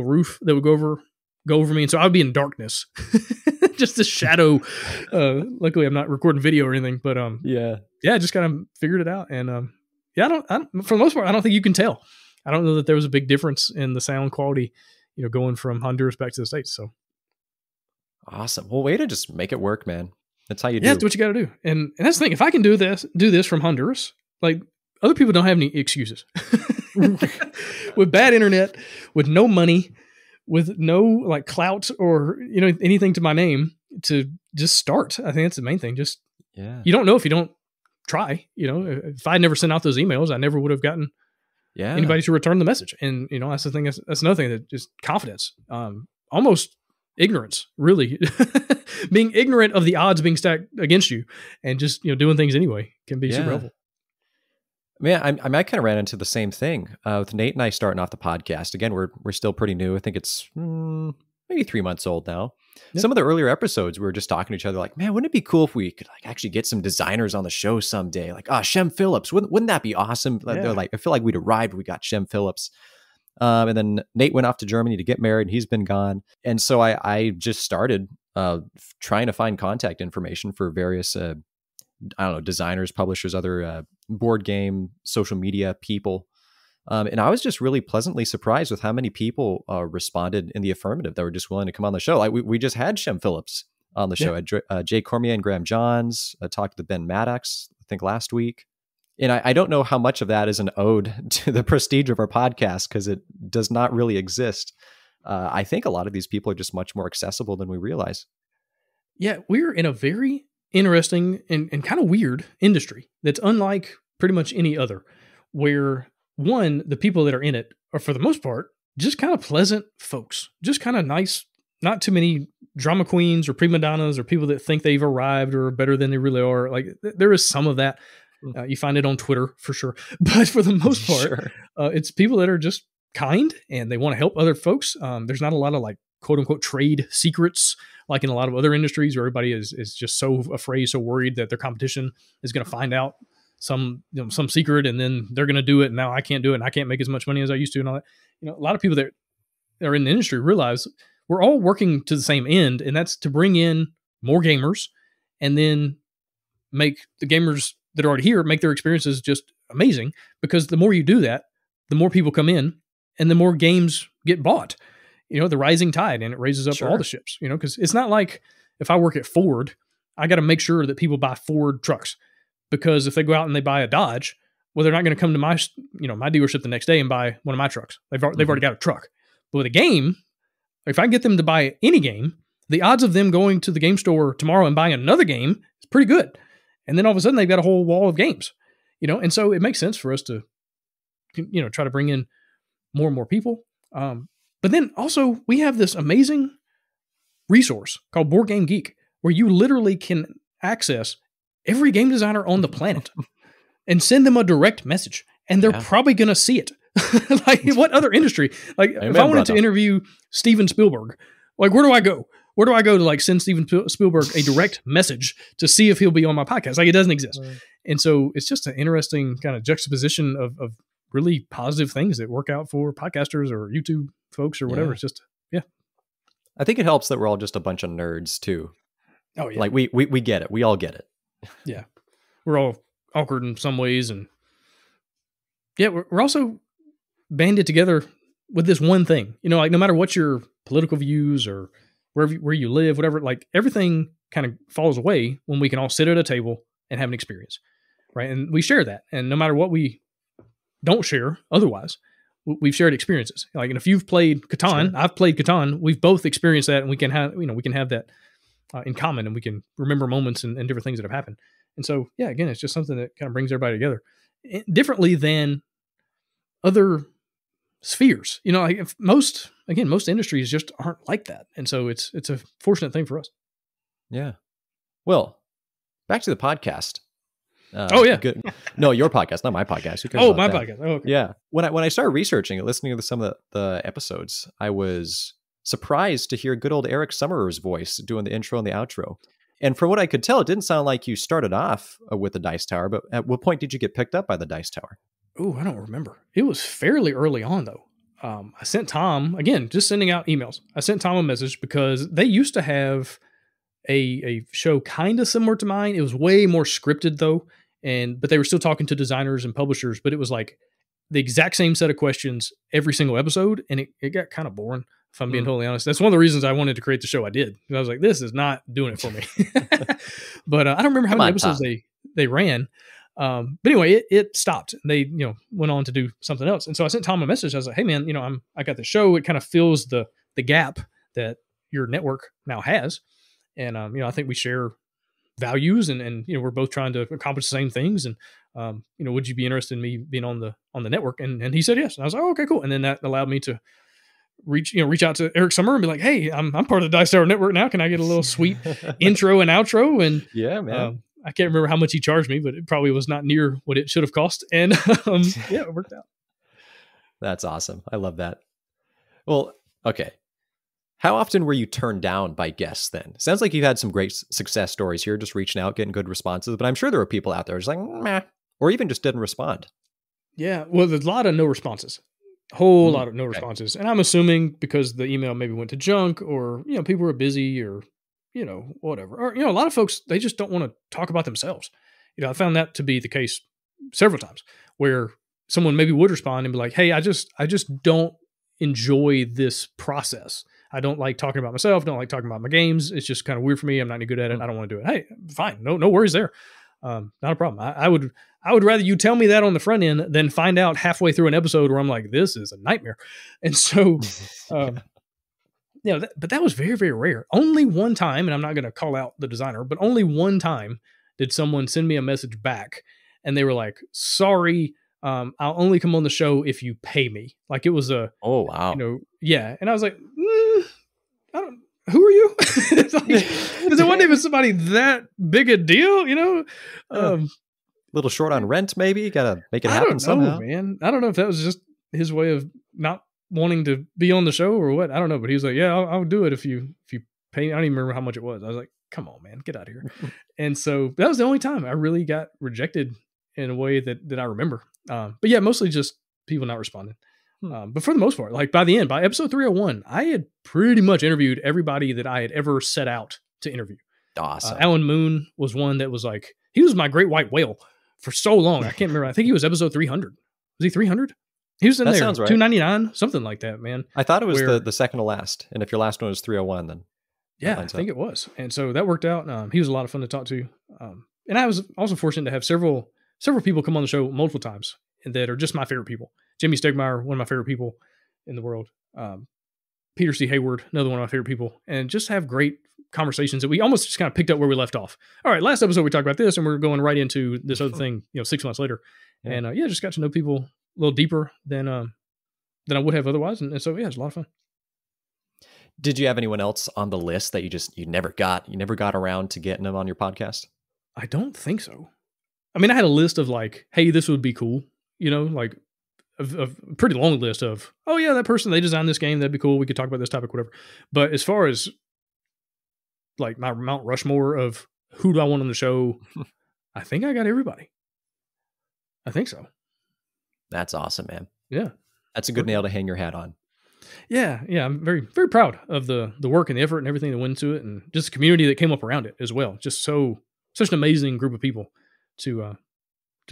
roof that would go over me. And so I would be in darkness, just a shadow. Luckily I'm not recording video or anything, but Yeah. I just kind of figured it out. And yeah, I don't, for the most part, I don't think you can tell. I don't know that there was a big difference in the sound quality, going from Honduras back to the States. So Awesome. Well, way to just make it work, man. That's how you do. yeah, that's what you got to do. And that's the thing. If I can do this from Honduras, like other people don't have any excuses. With bad internet, with no money, with no like clout or anything to my name, to just start. I think that's the main thing. Just Yeah. you don't know if you don't try. If I never sent out those emails, I never would have gotten Yeah. anybody to return the message. And that's the thing. That's another thing, that just confidence, almost ignorance, really. Being ignorant of the odds being stacked against you, and just doing things anyway can be super helpful. Man, I kind of ran into the same thing with Nate and I starting off the podcast. Again, we're still pretty new. I think it's maybe 3 months old now. Yep. Some of the earlier episodes, we were just talking to each other like, man, wouldn't it be cool if we could like actually get some designers on the show someday? Like, Shem Phillips, wouldn't that be awesome? Yeah. They're like, I feel like we'd arrived. We got Shem Phillips. And then Nate went off to Germany to get married, and he's been gone. And so I just started trying to find contact information for various designers, publishers, other board game, social media people. And I was just really pleasantly surprised with how many people responded in the affirmative that were just willing to come on the show. Like we just had Shem Phillips on the show. Jay Cormier and Graham Johns. I talked to Ben Maddox, I think last week. And I don't know how much of that is an ode to the prestige of our podcast, because it does not really exist. I think a lot of these people are just much more accessible than we realize. Yeah, we're in a very interesting and kind of weird industry that's unlike pretty much any other, where one, the people that are in it are for the most part just kind of pleasant folks, just kind of nice, not too many drama queens or prima donnas or people that think they've arrived or are better than they really are. Like there is some of that. You find it on Twitter for sure, but for the most part, it's people that are just kind and they want to help other folks. There's not a lot of like quote unquote trade secrets like in a lot of other industries where everybody is just so afraid, so worried that their competition is going to find out some secret and then they're going to do it. And now I can't do it and I can't make as much money as I used to and all that. A lot of people that are in the industry realize we're all working to the same end, and that's to bring in more gamers and then make the gamers that are already here make their experiences just amazing, because the more you do that, the more people come in and the more games get bought. The rising tide, and it raises up all the ships, because it's not like if I work at Ford, I got to make sure that people buy Ford trucks, because if they go out and they buy a Dodge, well, they're not going to come to my, my dealership the next day and buy one of my trucks. They've already got a truck. But with a game, if I can get them to buy any game, the odds of them going to the game store tomorrow and buying another game is pretty good. And then all of a sudden they've got a whole wall of games, and so it makes sense for us to, try to bring in more and more people. But then also we have this amazing resource called Board Game Geek, where you literally can access every game designer on the planet and send them a direct message, and they're probably going to see it. Like what other industry? Like if I wanted to interview Steven Spielberg, like where do I go? Where do I go to like send Steven Spielberg a direct message to see if he'll be on my podcast? Like it doesn't exist. Right. And so it's just an interesting kind of juxtaposition of really positive things that work out for podcasters or YouTube folks or whatever. It's just, I think it helps that we're all just a bunch of nerds too. Oh yeah. Like we get it. We all get it. Yeah. We're all awkward in some ways. And yeah, we're also banded together with this one thing, like no matter what your political views or where you live, whatever, like everything kind of falls away when we can all sit at a table and have an experience. Right. And we share that. And no matter what we don't share otherwise, we've shared experiences. Like, and if you've played Catan, I've played Catan, we've both experienced that, and we can have that in common, and we can remember moments and different things that have happened. And so, yeah, again, it's just something that kind of brings everybody together differently than other spheres. Like most industries just aren't like that. And so it's a fortunate thing for us. Yeah. Well, back to the podcast. Oh yeah. Good. No, your podcast, not my podcast. Who cares Oh, about my that? podcast. Oh, okay. Yeah. When I started researching it, listening to some of the episodes, I was surprised to hear good old Eric Summerer's voice doing the intro and the outro. And from what I could tell, it didn't sound like you started off with the Dice Tower, but at what point did you get picked up by the Dice Tower? Oh, I don't remember. It was fairly early on though. I sent Tom, again, just sending out emails. I sent Tom a message because they used to have a show kind of similar to mine. It was way more scripted though. But they were still talking to designers and publishers, but it was like the exact same set of questions every single episode. And it got kind of boring, if I'm being totally honest. That's one of the reasons I wanted to create the show I did. I was like, this is not doing it for me. But I don't remember how many episodes they ran. But anyway, it stopped. They, went on to do something else. And so I sent Tom a message. I was like, hey man, I got the show. It kind of fills the gap that your network now has. And, I think we share values and we're both trying to accomplish the same things. And, would you be interested in me being on the network? And he said, yes. And I was like, oh, okay, cool. And then that allowed me to reach out to Eric Summer and be like, hey, I'm part of the Dice Tower network now. Can I get a little sweet intro and outro? And yeah, man. I can't remember how much he charged me, but it probably was not near what it should have cost. And yeah, it worked out. That's awesome. I love that. Well, okay. How often were you turned down by guests then? Sounds like you've had some great success stories here, just reaching out, getting good responses, but I'm sure there were people out there just like, meh, or even just didn't respond. Yeah, well, there's a lot of no responses. A whole lot of no responses. And I'm assuming because the email maybe went to junk or, people were busy or, whatever. Or, a lot of folks, they just don't want to talk about themselves. I found that to be the case several times where someone maybe would respond and be like, hey, I just don't enjoy this process. I don't like talking about myself. Don't like talking about my games. It's just kind of weird for me. I'm not any good at it. I don't want to do it. Hey, fine. No worries there. Not a problem. I would rather you tell me that on the front end than find out halfway through an episode where I'm like, this is a nightmare. And so, but that was very, very rare. Only one time, and I'm not going to call out the designer, but only one time did someone send me a message back and they were like, sorry, I'll only come on the show if you pay me. Like it was oh, wow. Yeah. And I was like, who are you? Because it wasn't even somebody that big a deal, little short on rent, maybe. Got to make it happen somehow. Man. I don't know if that was just his way of not wanting to be on the show or what. I don't know. But he was like, yeah, I'll do it if you pay me. I don't even remember how much it was. I was like, come on, man, get out of here. And so that was the only time I really got rejected in a way that I remember. But yeah, mostly just people not responding. But for the most part, like by episode 301, I had pretty much interviewed everybody that I had ever set out to interview. Awesome. Alan Moon was one that was like, he was my great white whale for so long. I can't remember. I think he was episode 300. Was he 300? He was in there. Sounds right. 299, something like that, man. I thought it was the second to last. And if your last one was 301, then. Yeah, I think it was. And so that worked out. He was a lot of fun to talk to. And I was also fortunate to have several people come on the show multiple times that are just my favorite people. Jimmy Stegmeyer, one of my favorite people in the world. Peter C. Hayward, another one of my favorite people. And just have great conversations that we almost just kind of picked up where we left off. All right, last episode we talked about this and we're going right into this other thing, 6 months later. Yeah. And just got to know people a little deeper than I would have otherwise. And so, yeah, it's a lot of fun. Did you have anyone else on the list that you never got around to getting them on your podcast? I don't think so. I mean, I had a list of like, hey, this would be cool. Like a pretty long list of, oh yeah, that person, they designed this game. That'd be cool. We could talk about this topic, whatever. But as far as like my Mount Rushmore of who do I want on the show, I think I got everybody. I think so. That's awesome, man. Yeah. That's a good nail to hang your hat on. Yeah, yeah, I'm very, very proud of the work and the effort and everything that went into it, and just the community that came up around it as well. Just such an amazing group of people to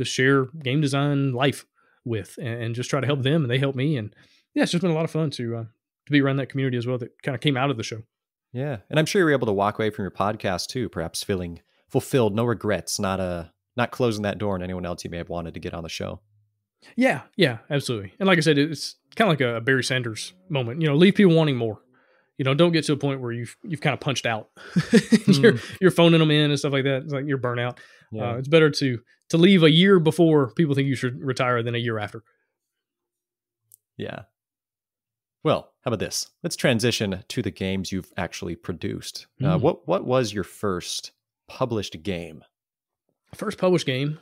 share game design life with, and just try to help them, and they help me, and yeah, it's just been a lot of fun to be around that community as well. That kind of came out of the show. Yeah. And I'm sure you were able to walk away from your podcast too, perhaps feeling fulfilled, no regrets, not closing that door on anyone else you may have wanted to get on the show. Yeah, yeah, absolutely. And like I said, it's kind of like a Barry Sanders moment. Leave people wanting more. Don't get to a point where you've kind of punched out. You're phoning them in and stuff like that. It's like you're burnout. Yeah. It's better to leave a year before people think you should retire than a year after. Yeah. Well, how about this? Let's transition to the games you've actually produced. What was your first published game? First published game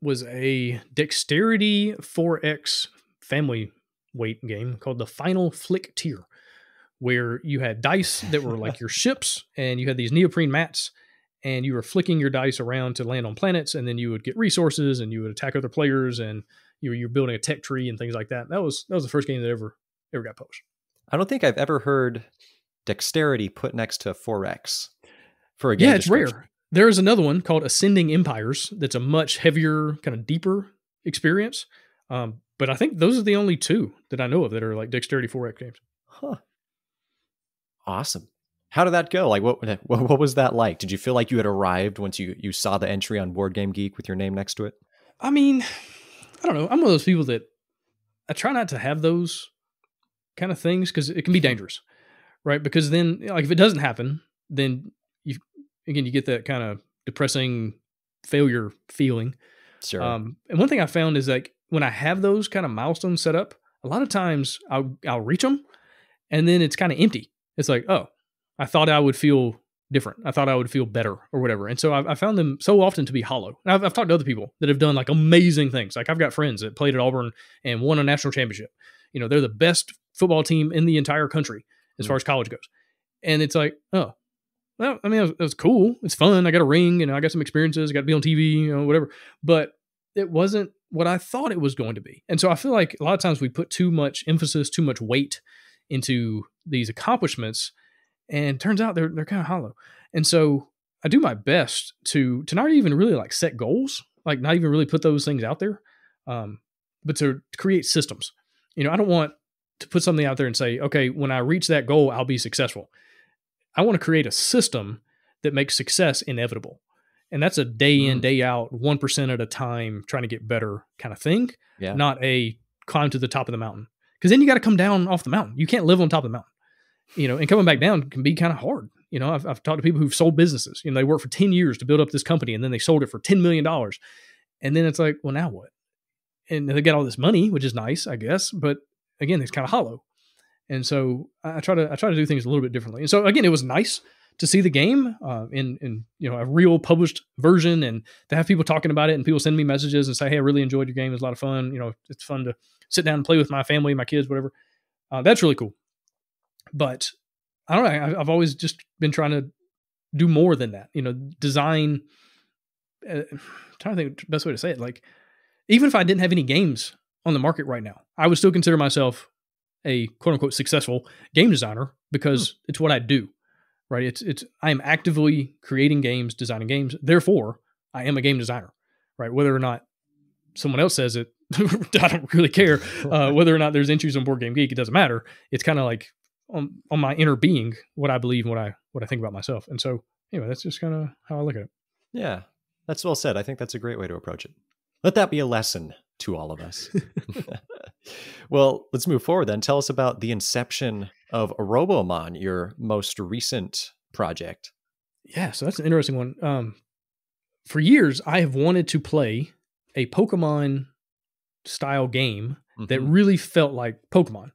was a Dexterity 4X family weight game called the Final Flick Tier, where you had dice that were like your ships, and you had these neoprene mats, and you were flicking your dice around to land on planets, and then you would get resources, and you would attack other players, and you're building a tech tree and things like that. That was the first game that ever got published. I don't think I've ever heard Dexterity put next to 4X for a game. Yeah, it's rare. There is another one called Ascending Empires that's a much heavier, kind of deeper experience. But I think those are the only two that I know of that are like Dexterity 4X games. Huh. Awesome. How did that go? Like, what was that like? Did you feel like you had arrived once you saw the entry on Board Game Geek with your name next to it? I mean, I don't know. I'm one of those people that I try not to have those kind of things because it can be dangerous, right? Because then, like, if it doesn't happen, then you get that kind of depressing failure feeling. Sure. And one thing I found is like when I have those kind of milestones set up, a lot of times I'll reach them, and then it's kind of empty. It's like, oh, I thought I would feel different. I thought I would feel better or whatever. And so I found them so often to be hollow. And I've talked to other people that have done like amazing things. Like I've got friends that played at Auburn and won a national championship. They're the best football team in the entire country as far as college goes. And it's like, oh, well, I mean, it was cool. It's fun. I got a ring, I got some experiences. I got to be on TV, whatever. But it wasn't what I thought it was going to be. And so I feel like a lot of times we put too much emphasis, too much weight into these accomplishments, and it turns out they're kind of hollow. And so I do my best to not even really like set goals, like not even really put those things out there, but to create systems. I don't want to put something out there and say, okay, when I reach that goal, I'll be successful. I want to create a system that makes success inevitable. And that's a day in, day out, 1% at a time, trying to get better kind of thing, not a climb to the top of the mountain. Because then you got to come down off the mountain. You can't live on top of the mountain, and coming back down can be kind of hard. I've talked to people who've sold businesses. They worked for 10 years to build up this company, and then they sold it for $10 million. And then it's like, well, now what? And they get all this money, which is nice, I guess. But again, it's kind of hollow. And so I try to do things a little bit differently. And so again, it was nice to see the game in a real published version, and to have people talking about it, and people send me messages and say, hey, I really enjoyed your game. It was a lot of fun. It's fun to sit down and play with my family, my kids, whatever. That's really cool. But I don't know. I've always just been trying to do more than that. Design. I'm trying to think of the best way to say it. Like, even if I didn't have any games on the market right now, I would still consider myself a quote unquote successful game designer because it's what I do, right? I am actively creating games, designing games. Therefore, I am a game designer, right? Whether or not someone else says it, I don't really care. Whether or not there's entries on Board Game Geek, it doesn't matter. It's kind of like on my inner being, what I believe and what I think about myself. And so anyway, that's just kind of how I look at it. Yeah, that's well said. I think that's a great way to approach it. Let that be a lesson to all of us. Well, let's move forward then. Tell us about the inception of Robomon, your most recent project. Yeah, so that's an interesting one. For years, I have wanted to play a Pokemon style game that really felt like Pokemon,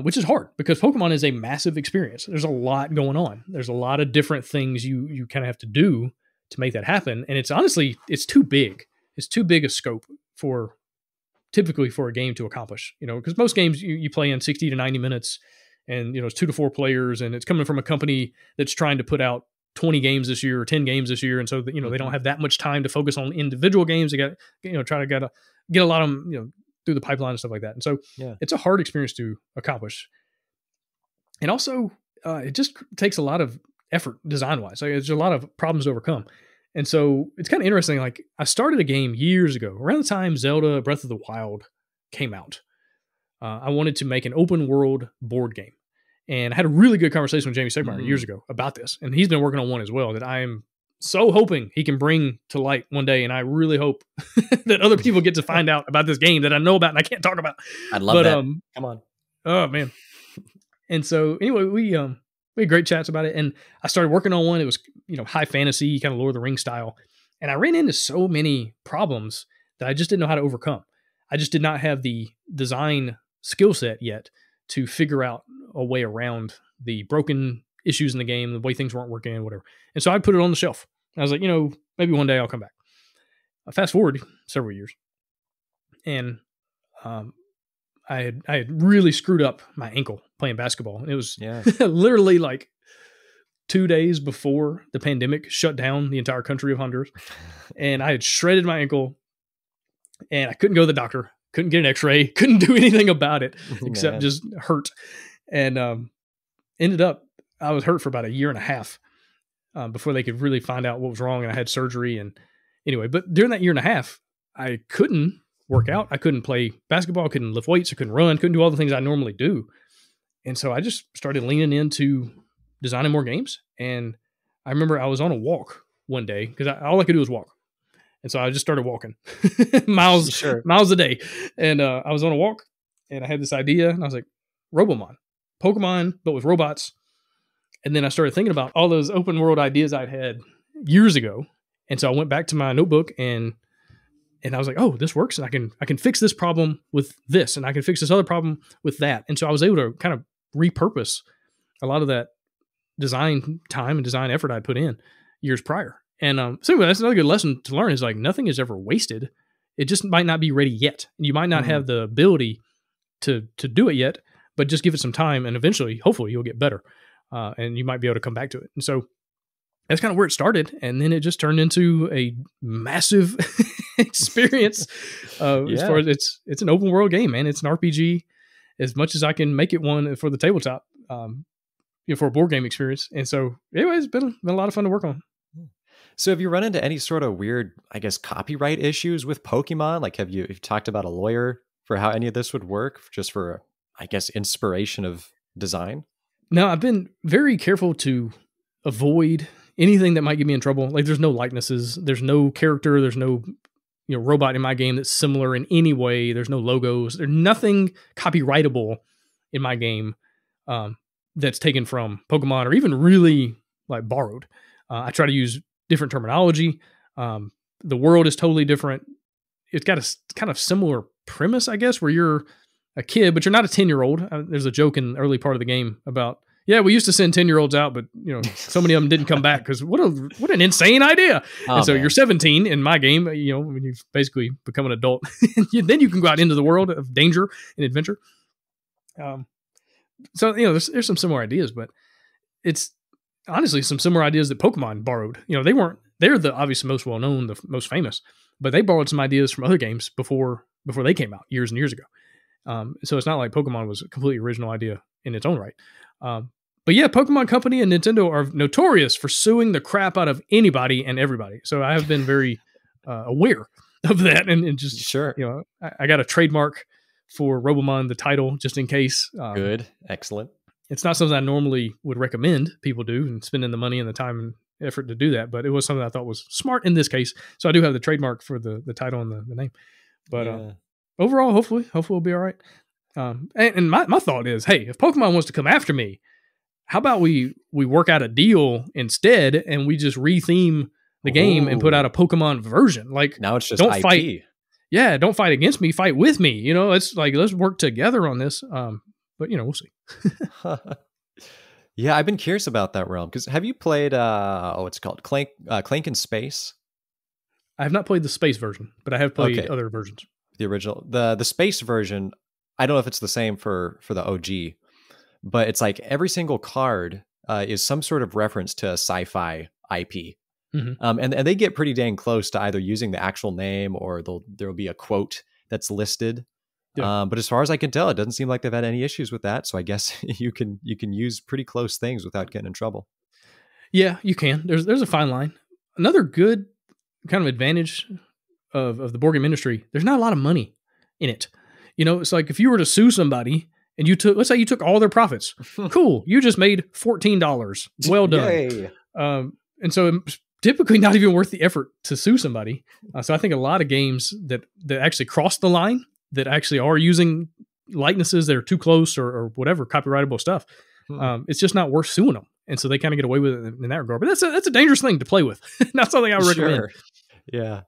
which is hard because Pokemon is a massive experience. There's a lot going on. There's a lot of different things you kind of have to do to make that happen. And it's too big. It's too big a scope typically for a game to accomplish, because most games you play in 60 to 90 minutes, and, it's 2 to 4 players, and it's coming from a company that's trying to put out 20 games this year or 10 games this year. And so, they don't have that much time to focus on individual games. They got, try to get a lot of them, through the pipeline and stuff like that. And so Yeah. it's a hard experience to accomplish. And also, it just takes a lot of effort design wise. Like, there's a lot of problems to overcome. And so it's kind of interesting. Like, I started a game years ago, around the time Zelda Breath of the Wild came out. I wanted to make an open world board game. And I had a really good conversation with Jamie Stegmaier years ago about this. And he's been working on one as well that I am so hoping he can bring to light one day. And I really hope that other people get to find out about this game that I know about and I can't talk about. I'd love that. Come on. Oh, man. And so anyway, we had great chats about it. And I started working on one. It was, high fantasy, kind of Lord of the Rings style. And I ran into so many problems that I just didn't know how to overcome. I just did not have the design skill set yet to figure out a way around the broken issues in the game, the way things weren't working and whatever. And so I put it on the shelf. I was like, maybe one day I'll come back. Fast forward several years. And I had really screwed up my ankle playing basketball. And it was literally like 2 days before the pandemic shut down the entire country of Honduras. And I had shredded my ankle and I couldn't go to the doctor, couldn't get an x-ray, couldn't do anything about it except just hurt. And ended up, I was hurt for about a year and a half before they could really find out what was wrong. And I had surgery. And anyway, but during that year and a half, I couldn't work out. I couldn't play basketball. I couldn't lift weights. I couldn't run. Couldn't do all the things I normally do. And so I just started leaning into designing more games. And I remember I was on a walk one day because all I could do was walk. And so I just started walking miles a day. And I was on a walk and I had this idea and I was like, Robomon, Pokemon, but with robots. And then I started thinking about all those open world ideas I'd had years ago. And so I went back to my notebook and I was like, oh, this works. And I can fix this problem with this. And I can fix this other problem with that. And so I was able to kind of repurpose a lot of that design time and design effort I'd put in years prior. And so anyway, that's another good lesson to learn is like nothing is ever wasted. It just might not be ready yet. You might not have the ability to do it yet, but just give it some time and eventually, hopefully you'll get better. And you might be able to come back to it. And so that's kind of where it started. And then it just turned into a massive experience. As far as it's an open world game, man. It's an RPG as much as I can make it one for the tabletop, for a board game experience. And so anyway, it's been a lot of fun to work on. So have you run into any sort of weird, I guess, copyright issues with Pokemon? Like you've talked about a lawyer for how any of this would work just for, I guess, inspiration of design? No, I've been very careful to avoid anything that might get me in trouble. Like there's no likenesses, there's no character, there's no robot in my game that's similar in any way. There's no logos. There's nothing copyrightable in my game that's taken from Pokemon or even really like borrowed. I try to use different terminology. The world is totally different. It's got a kind of similar premise, I guess, where you're a kid, but you're not a 10-year-old. There's a joke in the early part of the game about, we used to send 10-year-olds out, but so many of them didn't come back because what an insane idea. And so you're 17 in my game, when you've basically become an adult, then you can go out into the world of danger and adventure. So, there's some similar ideas, but it's honestly some similar ideas that Pokemon borrowed. They're the obviously most well-known, the most famous, but they borrowed some ideas from other games before they came out years and years ago. So it's not like Pokemon was a completely original idea in its own right. But yeah, Pokemon Company and Nintendo are notorious for suing the crap out of anybody and everybody. So I have been very aware of that and just, I got a trademark for Robomon, the title, just in case. Good. Excellent. It's not something I normally would recommend people do and spending the money and the time and effort to do that, but it was something I thought was smart in this case. So I do have the trademark for the title and the name. But overall, hopefully we'll be all right. And my thought is, hey, if Pokemon wants to come after me, how about we work out a deal instead and we just retheme the game and put out a Pokemon version? Like now it's just don't IP. Fight. Yeah, don't fight against me, fight with me. It's like let's work together on this. But we'll see. Yeah, I've been curious about that realm because have you played what's it called Clank in Space? I have not played the space version, but I have played other versions. The original, the space version. I don't know if it's the same for the OG, but it's like every single card is some sort of reference to a sci-fi IP. Mm-hmm. And they get pretty dang close to either using the actual name or there'll be a quote that's listed Yeah. But as far as I can tell, it doesn't seem like they've had any issues with that. So I guess you can use pretty close things without getting in trouble. Yeah, you can. There's a fine line. Another good kind of advantage of the board game industry, there's not a lot of money in it. It's like if you were to sue somebody and let's say you took all their profits, cool, you just made $14. Well done. Yay. And so it's typically not even worth the effort to sue somebody. So I think a lot of games that actually cross the line, that actually are using likenesses that are too close or whatever, copyrightable stuff, it's just not worth suing them. And so they kind of get away with it in that regard. But that's a dangerous thing to play with. Not something I would recommend. Sure. Yeah.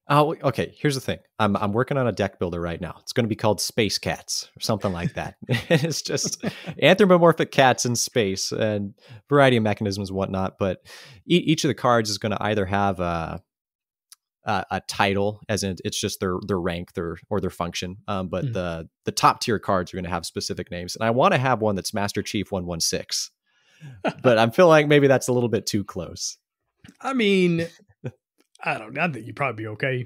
Oh, okay. Here's the thing. I'm working on a deck builder right now. It's going to be called Space Cats or something like that. It's just anthropomorphic cats in space and variety of mechanisms and whatnot. But each of the cards is going to either have a title, as in it's just their rank, or their function. But the top tier cards are going to have specific names, and I want to have one that's Master Chief 116. But I'm feeling like maybe that's a little bit too close. I mean, I don't know. I think you'd probably be okay.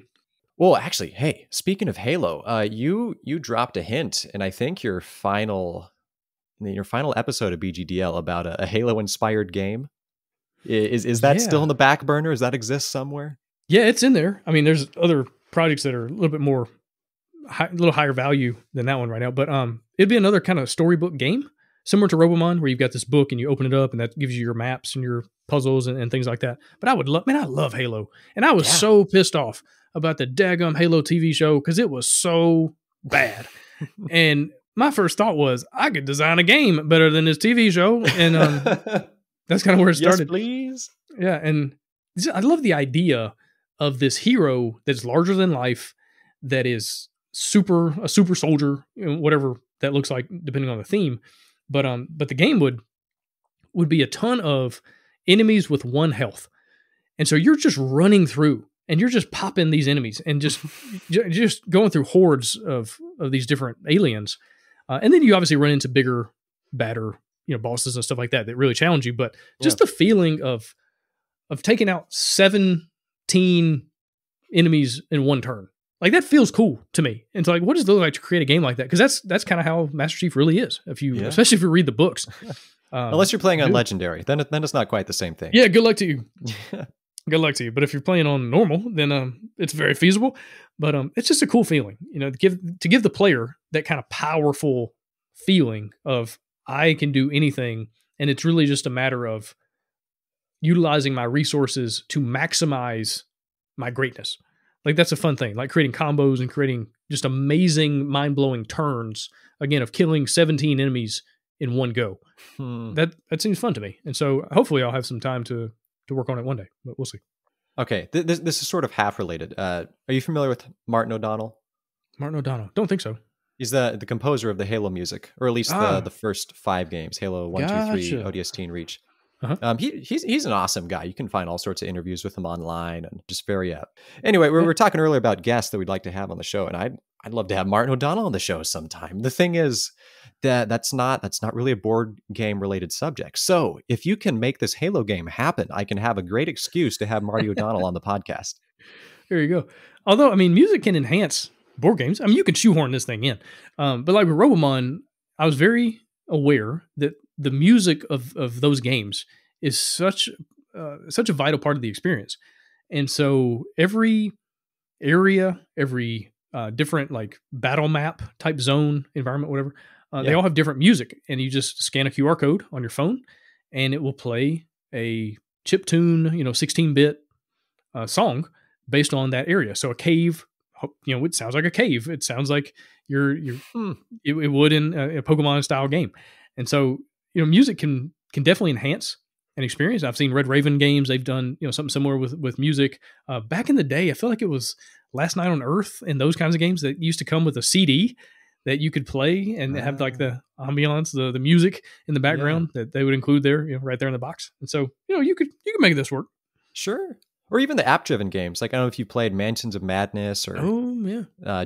Well, actually, hey, speaking of Halo, you dropped a hint, and I think your final episode of BGDL about a Halo inspired game. Is that still in the back burner? Does that exist somewhere? Yeah, it's in there. I mean, there's other projects that are a little bit more, a little higher value than that one right now. But it'd be another kind of storybook game, similar to Robomon, where you've got this book and you open it up and that gives you your maps and your puzzles and things like that. But I love Halo. And I was so pissed off about the daggum Halo TV show because it was so bad. And my first thought was, I could design a game better than this TV show. And that's kind of where it started. Yes, please. Yeah. And I love the idea of this hero that's larger than life, that is a super soldier, whatever that looks like, depending on the theme. But the game would be a ton of enemies with 1 health. And so you're just running through and you're just popping these enemies and just going through hordes of these different aliens. And then you obviously run into bigger, badder, bosses and stuff like that really challenge you. But just the feeling of taking out 17 enemies in 1 turn, like that feels cool to me. And it's like, what does it look like to create a game like that? Because that's kind of how Master Chief really is. Especially if you read the books. Unless you're playing on Legendary, then it's not quite the same thing. Yeah, good luck to you. Good luck to you. But if you're playing on normal, then it's very feasible. But it's just a cool feeling, to give the player that kind of powerful feeling of, I can do anything, and it's really just a matter of utilizing my resources to maximize my greatness. Like that's a fun thing, like creating combos and creating just amazing, mind-blowing turns, again, of killing 17 enemies in one go. That seems fun to me. And so hopefully I'll have some time to work on it one day, but we'll see. Okay. This is sort of half related. Are you familiar with Martin O'Donnell? Martin O'Donnell. Don't think so. He's the composer of the Halo music, or at least the first 5 games, Halo 1, 2, 3, ODST, and Reach. Uh-huh. He's an awesome guy. You can find all sorts of interviews with him online, and just very apt. Anyway, we were talking earlier about guests that we'd like to have on the show, and I'd love to have Martin O'Donnell on the show sometime. The thing is that that's not really a board game related subject. So if you can make this Halo game happen, I can have a great excuse to have Marty O'Donnell on the podcast. There you go. Although, I mean, music can enhance board games. I mean, you can shoehorn this thing in. But like with Robomon, I was very aware that the music of those games is such a vital part of the experience. And so every area, every different like battle map type zone, environment, whatever, they all have different music. And you just scan a QR code on your phone and it will play a chiptune, 16-bit song based on that area. So a cave, it sounds like a cave. It sounds like it would in a Pokemon style game. And so, music can definitely enhance an experience. I've seen Red Raven games. They've done, something similar with music. Back in the day, I feel like it was Last Night on Earth and those kinds of games that used to come with a CD that you could play and have like the ambiance, the music in the background that they would include there, right there in the box. And so, you could make this work. Sure. Or even the app-driven games. Like, I don't know if you played Mansions of Madness or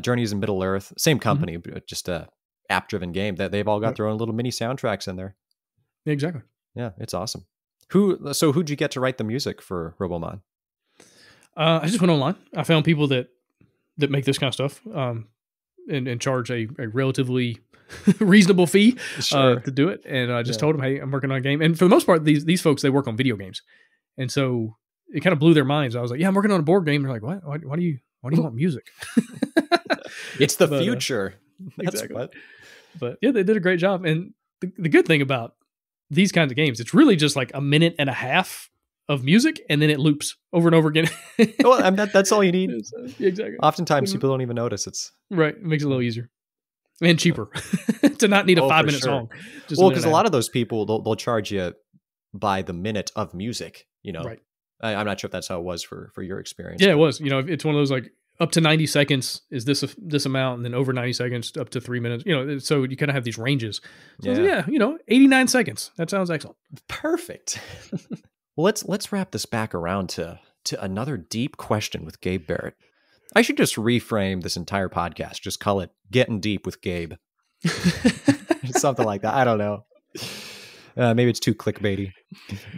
Journeys in Middle Earth. Same company, but just a app-driven game that they've all got their own little mini soundtracks in there. Yeah, exactly. Yeah, it's awesome. Who'd you get to write the music for Robomon? I just went online. I found people that make this kind of stuff. and charge a relatively reasonable fee Sure. to do it. And I just told them, hey, I'm working on a game. And for the most part, these folks, they work on video games. And so it kind of blew their minds. I was like, yeah, I'm working on a board game. They're like, what? Why do you want music? It's the future. That's exactly. what. But yeah, they did a great job. And the good thing about these kinds of games, it's really just like a minute and a half of music, and then it loops over and over again. Well, I mean, that's all you need. Exactly. Oftentimes people don't even notice. It's right. It makes it a little easier and cheaper to not need a 5-minute song. Well, because a lot of those people, they'll charge you by the minute of music, you know. Right. I'm not sure if that's how it was for your experience. Yeah, it was. You know, it's one of those like up to 90 seconds is this amount, and then over 90 seconds up to 3 minutes. You know, so you kind of have these ranges. So yeah, you know, 89 seconds. That sounds excellent. Perfect. Well, let's wrap this back around to another deep question with Gabe Barrett. I should just reframe this entire podcast. Just call it "Getting Deep with Gabe." Something like that. I don't know. Maybe it's too clickbaity.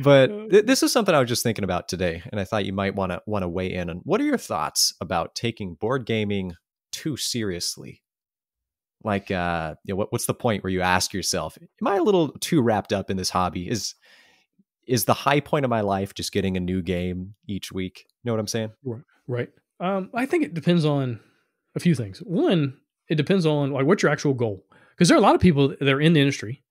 But this is something I was just thinking about today, and I thought you might want to weigh in. And what are your thoughts about taking board gaming too seriously? Like, what's the point where you ask yourself, am I a little too wrapped up in this hobby? Is the high point of my life just getting a new game each week? You know what I'm saying? Right. I think it depends on a few things. One, it depends on like what's your actual goal. Because there are a lot of people that are in the industry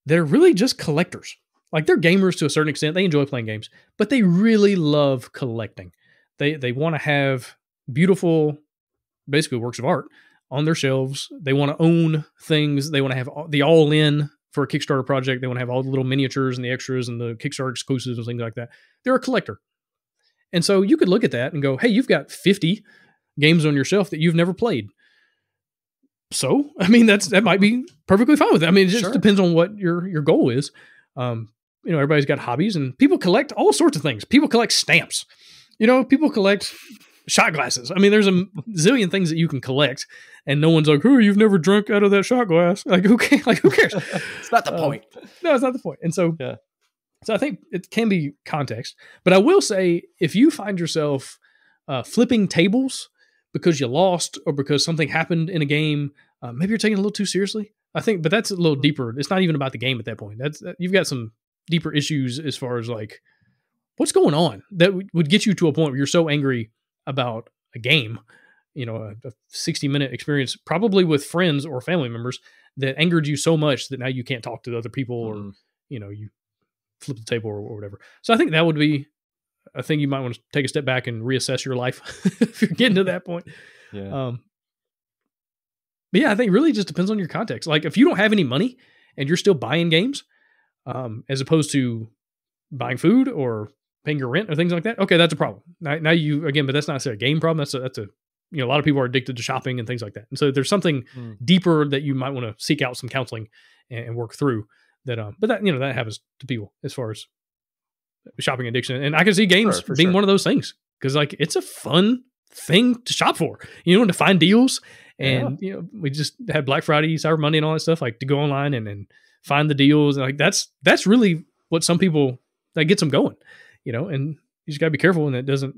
that are really just collectors. Like they're gamers to a certain extent. They enjoy playing games, but they really love collecting. They want to have beautiful, basically works of art on their shelves. They want to own things. They want to have the all-in for a Kickstarter project. They want to have all the little miniatures and the extras and the Kickstarter exclusives and things like that. They're a collector. And so you could look at that and go, hey, you've got 50 games on your shelf that you've never played. So, I mean, that might be perfectly fine with it. I mean, it just depends on what your goal is. You know, everybody's got hobbies and people collect all sorts of things. People collect stamps. You know, people collect shot glasses. I mean, there's a zillion things that you can collect, and no one's like, "Oh, you've never drunk out of that shot glass." Like, who cares? It's not the point. No, it's not the point. And so, so I think it can be context. But I will say, if you find yourself flipping tables because you lost or because something happened in a game, maybe you're taking it a little too seriously. I think, but that's a little deeper. It's not even about the game at that point. You've got some deeper issues as far as like what's going on that would get you to a point where you're so angry about a game, you know, a 60-minute experience, probably with friends or family members, that angered you so much that now you can't talk to the other people or, you know, you flip the table or whatever. So I think that would be a thing you might want to take a step back and reassess your life if you're getting to that point. Yeah. But yeah, I think it really just depends on your context. Like if you don't have any money and you're still buying games, as opposed to buying food or paying your rent or things like that, okay, that's a problem. Now you, again, but that's not necessarily a game problem. That's a, you know, a lot of people are addicted to shopping and things like that. And so there's something deeper that you might want to seek out some counseling and work through that. But that, you know, that happens to people as far as shopping addiction. And I can see games being one of those things because like, it's a fun thing to shop for, you know, and to find deals. And, you know, we just had Black Friday, Cyber Monday and all that stuff, like to go online and find the deals. And like, that's really what some people, that gets them going, you know, and you just gotta be careful and it doesn't,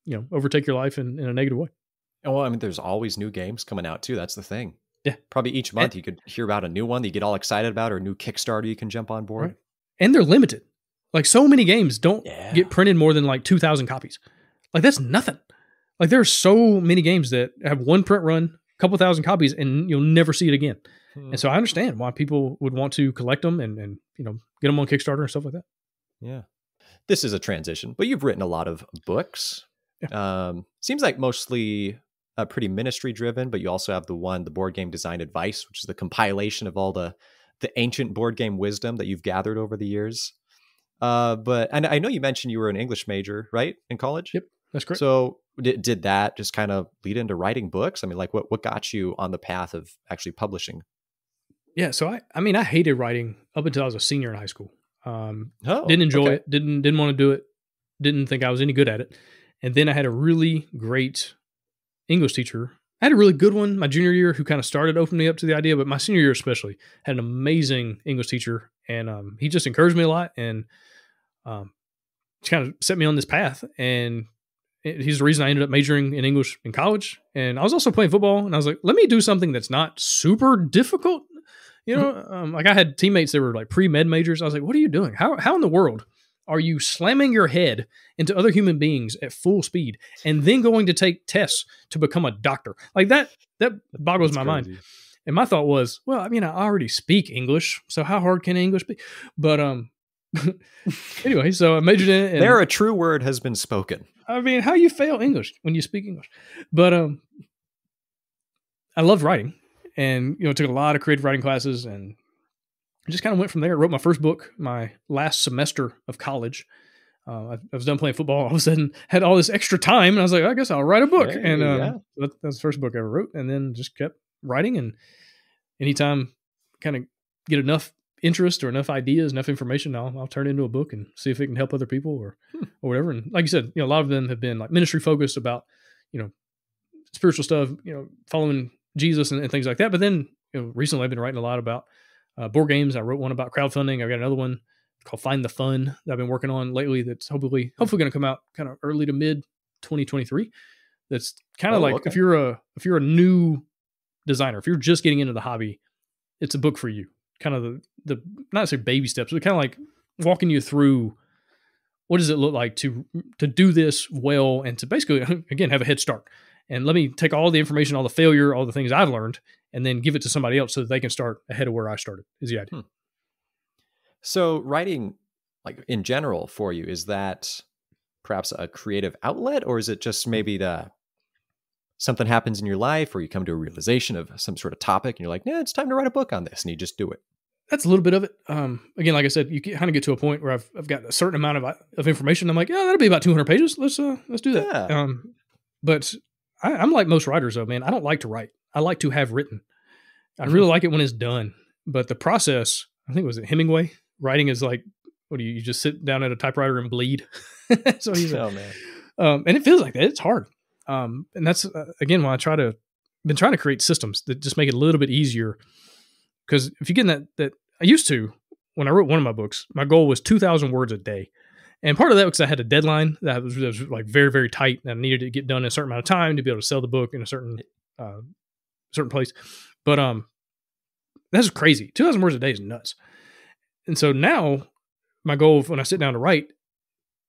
you know, overtake your life in a negative way. Well, I mean, there's always new games coming out too. That's the thing. Yeah. Probably each month you could hear about a new one that you get all excited about or a new Kickstarter you can jump on board. Right. And they're limited. Like so many games don't get printed more than like 2,000 copies. Like that's nothing. Like there are so many games that have one print run, a couple thousand copies, and you'll never see it again. And so I understand why people would want to collect them and you know, get them on Kickstarter and stuff like that. Yeah. This is a transition, but you've written a lot of books. Yeah. Seems like mostly pretty ministry driven, but you also have the Board Game Design Advice, which is the compilation of all the ancient board game wisdom that you've gathered over the years. But and I know you mentioned you were an English major, right, in college? Yep, that's correct. So did that just kind of lead into writing books? I mean, like what got you on the path of actually publishing? Yeah, so I mean, I hated writing up until I was a senior in high school. Didn't enjoy it. Didn't want to do it. Didn't think I was any good at it. And then I had a really great English teacher. I had a really good one my junior year who kind of started opening me up to the idea, but my senior year especially had an amazing English teacher. And he just encouraged me a lot and kind of set me on this path. And he's the reason I ended up majoring in English in college. And I was also playing football, and I was like, let me do something that's not super difficult. Like I had teammates that were like pre-med majors. I was like, what are you doing? How in the world are you slamming your head into other human beings at full speed and then going to take tests to become a doctor? Like that boggles my mind. And my thought was, well, I mean, I already speak English, so how hard can English be? But anyway, so I majored in it. And, there a true word has been spoken. I mean, how you fail English when you speak English? But I loved writing, and took a lot of creative writing classes, and just kind of went from there. I wrote my first book my last semester of college. I was done playing football. All of a sudden, had all this extra time, and I was like, I guess I'll write a book. Yeah, and that's the first book I ever wrote, and then just kept writing. And anytime kind of get enough interest or enough ideas, enough information, I'll turn it into a book and see if it can help other people or whatever. And like you said, a lot of them have been like ministry focused about, spiritual stuff, following Jesus and things like that. But then, recently I've been writing a lot about board games. I wrote one about crowdfunding. I've got another one called Find the Fun that I've been working on lately. That's hopefully going to come out kind of early to mid 2023. That's kind of okay. if you're a new designer, if you're just getting into the hobby, it's a book for you. Kind of the not necessarily baby steps, but kind of like walking you through what does it look like to do this well and to basically, again, have a head start. And let me take all the information, all the failure, all the things I've learned, and then give it to somebody else so that they can start ahead of where I started, is the idea. So writing, like in general for you, is that perhaps a creative outlet, or is it just maybe something happens in your life or you come to a realization of some sort of topic and you're like, it's time to write a book on this, and you just do it? That's a little bit of it. Again, like I said, you kind of get to a point where I've got a certain amount of information. I'm like, that'll be about 200 pages. Let's do that. Yeah. But I'm like most writers though, man. I don't like to write. I like to have written. I really like it when it's done. But the process, I think it was Hemingway, writing is like, what do you just sit down at a typewriter and bleed? So he said, oh man. And it feels like that. It's hard. And that's again why been trying to create systems that just make it a little bit easier. Because if you get in that I used to, when I wrote one of my books, my goal was 2,000 words a day. And part of that was because I had a deadline that was like very, very tight, and I needed to get done in a certain amount of time to be able to sell the book in a certain place. But that's crazy. 2,000 words a day is nuts. And so now my goal when I sit down to write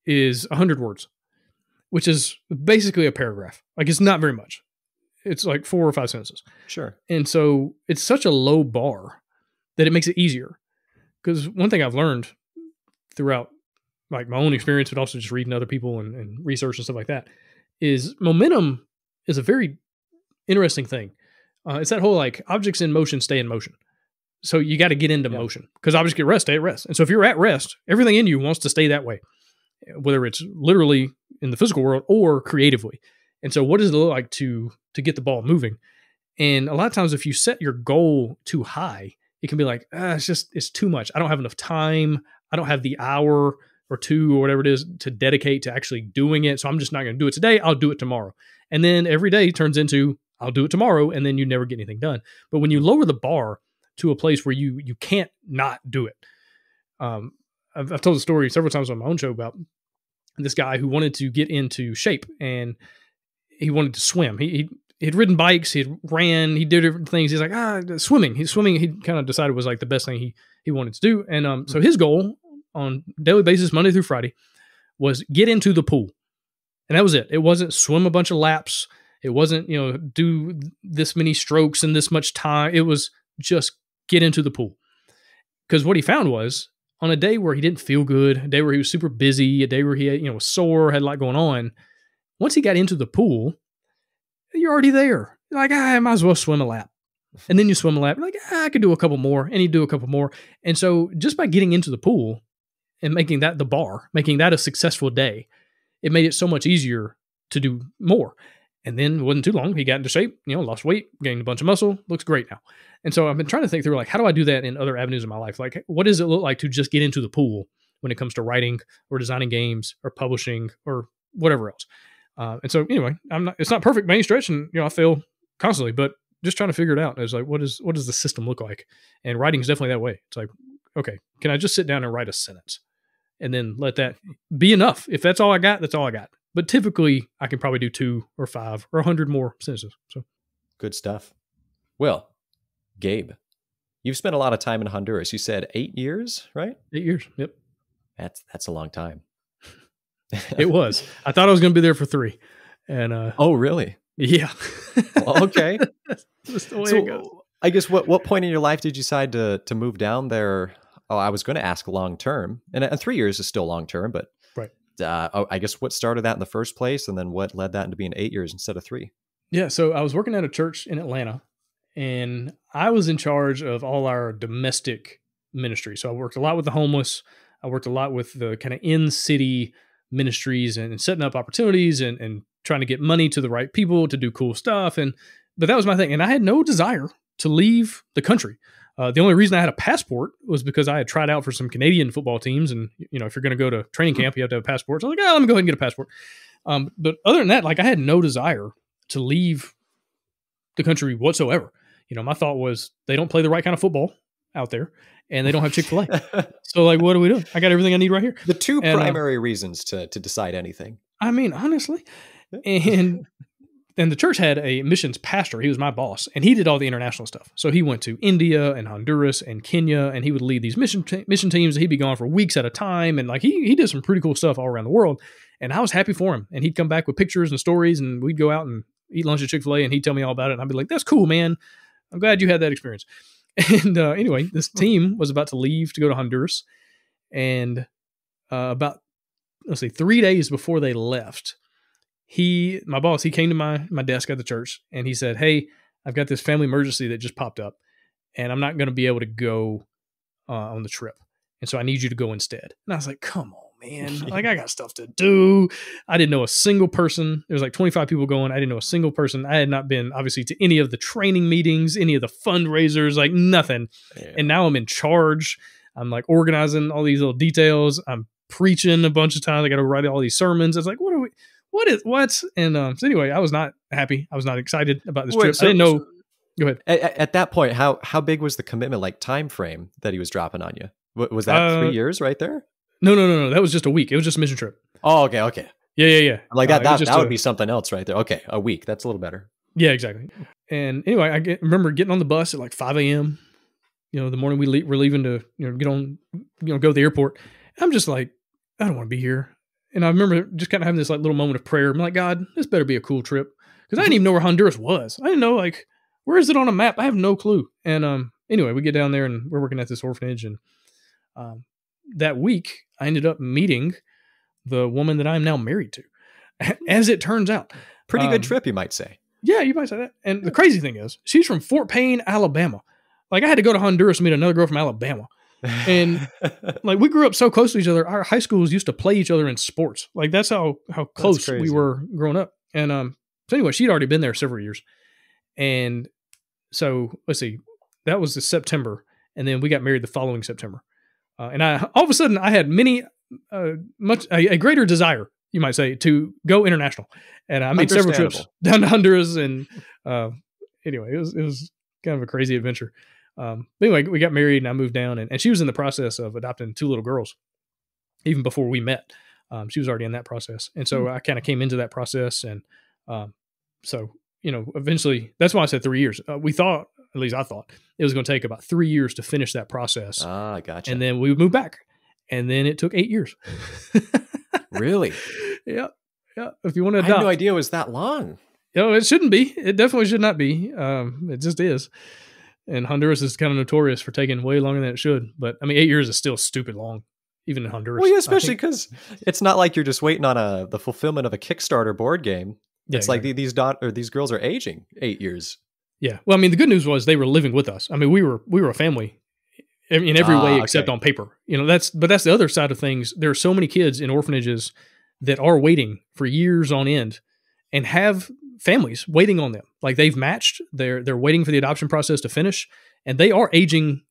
is 100 words, which is basically a paragraph. Like it's not very much. It's like 4 or 5 sentences. Sure. And so it's such a low bar that it makes it easier. Because one thing I've learned throughout like my own experience, but also just reading other people and research and stuff like that, is momentum is a very interesting thing. It's that whole like objects in motion stay in motion. So you got to get into motion, because objects get rest, stay at rest. And so if you're at rest, everything in you wants to stay that way, whether it's literally in the physical world or creatively. And so what does it look like to get the ball moving? And a lot of times if you set your goal too high, it can be like, it's too much. I don't have enough time. I don't have the hour or two or whatever it is to dedicate to actually doing it. So I'm just not going to do it today. I'll do it tomorrow. And then every day turns into, I'll do it tomorrow. And then you never get anything done. But when you lower the bar to a place where you can't not do it. I've told the story several times on my own show about this guy who wanted to get into shape, and he wanted to swim. He'd ridden bikes, he'd ran, he did different things. He's like, swimming. He kind of decided was like the best thing he wanted to do. And so his goal on a daily basis, Monday through Friday, was get into the pool. And that was it. It wasn't swim a bunch of laps. It wasn't, do this many strokes in this much time. It was just get into the pool. Because what he found was, on a day where he didn't feel good, a day where he was super busy, a day where he had, was sore, had a lot going on, once he got into the pool, you're already there. You're like, I might as well swim a lap. And then you swim a lap. You're like, I could do a couple more. And you do a couple more. And so just by getting into the pool and making that the bar, making that a successful day, it made it so much easier to do more. And then it wasn't too long. He got into shape, lost weight, gained a bunch of muscle, looks great now. And so I've been trying to think through, like, how do I do that in other avenues of my life? Like, what does it look like to just get into the pool when it comes to writing or designing games or publishing or whatever else? And so anyway, it's not perfect by any stretch, and I fail constantly, but just trying to figure it out. It's like, what does the system look like? And writing is definitely that way. It's like, okay, can I just sit down and write a sentence and then let that be enough? If that's all I got, that's all I got. but typically I can probably do 2 or 5 or 100 more sentences. So Good stuff. Well, Gabe, you've spent a lot of time in Honduras. You said 8 years, right? 8 years. Yep. That's a long time. It was. I thought I was going to be there for 3. And oh, really? yeah. Well, okay. That's the way it goes. I guess what point in your life did you decide to move down there? Oh, I was going to ask long term, and 3 years is still long term, but right. I guess what started that in the first place, and then what led that into being 8 years instead of 3? Yeah, so I was working at a church in Atlanta, and I was in charge of all our domestic ministry. So I worked a lot with the homeless. I worked a lot with the kind of in-city ministries and setting up opportunities and trying to get money to the right people to do cool stuff. But that was my thing. And I had no desire to leave the country. The only reason I had a passport was because I had tried out for some Canadian football teams. And, if you're going to go to training camp, you have to have a passport. So I was like, let me go ahead and get a passport. But other than that, I had no desire to leave the country whatsoever. My thought was they don't play the right kind of football out there and they don't have Chick-fil-A. So what do we do? I got everything I need right here. The two primary reasons to decide anything. I mean, honestly. And the church had a missions pastor. He was my boss and he did all the international stuff. So he went to India and Honduras and Kenya and he would lead these mission teams. He'd be gone for weeks at a time. And he did some pretty cool stuff all around the world. And I was happy for him. And he'd come back with pictures and stories and we'd go out and eat lunch at Chick-fil-A and he'd tell me all about it. And I'd be like, that's cool, man. I'm glad you had that experience. And anyway, this team was about to leave to go to Honduras. And about, 3 days before they left, my boss, he came to my desk at the church and he said, hey, I've got this family emergency that just popped up and I'm not going to be able to go on the trip. And so I need you to go instead. And I was like, come on, man. I got stuff to do. I didn't know a single person. There was 25 people going. I didn't know a single person. I had not been obviously to any of the training meetings, any of the fundraisers, nothing. Yeah. And now I'm in charge. I'm organizing all these little details. I'm preaching a bunch of times. I got to write all these sermons. It's what? And so anyway, I was not happy. I was not excited about this trip. I didn't know. Go ahead. At that point, how big was the commitment, time frame that he was dropping on you? Was that 3 years right there? No. That was just a week. It was just a mission trip. Oh, okay. Yeah. That would be something else right there. Okay, a week. That's a little better. Yeah, exactly. And anyway, I remember getting on the bus at 5 a.m. The morning we're leaving to get on, go to the airport. I'm just I don't want to be here. And I remember just kind of having this little moment of prayer. I'm like, God, this better be a cool trip because I didn't even know where Honduras was. I didn't know where is it on a map? I have no clue. And anyway, we get down there and we're working at this orphanage and. That week, I ended up meeting the woman that I'm now married to. As it turns out. Pretty good trip, you might say. Yeah, you might say that. And the crazy thing is, she's from Fort Payne, Alabama. I had to go to Honduras to meet another girl from Alabama. And we grew up so close to each other. Our high schools used to play each other in sports. That's how close we were growing up. And so anyway, she'd already been there several years. And so, let's see, that was the September. And then we got married the following September. And all of a sudden, I had a greater desire, you might say, to go international. And I made several trips down to Honduras. And anyway, it was kind of a crazy adventure. But anyway, we got married and I moved down. And she was in the process of adopting 2 little girls, even before we met. She was already in that process. And so I kind of came into that process. And so, eventually, that's why I said 3 years. We thought, at least I thought, it was going to take about 3 years to finish that process. Ah, gotcha. And then we would move back. And then it took 8 years. Really? Yeah. If you want to adopt. I had no idea it was that long. It shouldn't be. It definitely should not be. It just is. And Honduras is kind of notorious for taking way longer than it should. But 8 years is still stupid long, even in Honduras. Well, yeah, especially because it's not like you're just waiting on the fulfillment of a Kickstarter board game. It's these girls are aging 8 years. Yeah. Well, the good news was they were living with us. We were a family in every way except on paper. That's the other side of things. There are so many kids in orphanages that are waiting for years on end and have families waiting on them. They've matched. They're waiting for the adoption process to finish, and they are aging,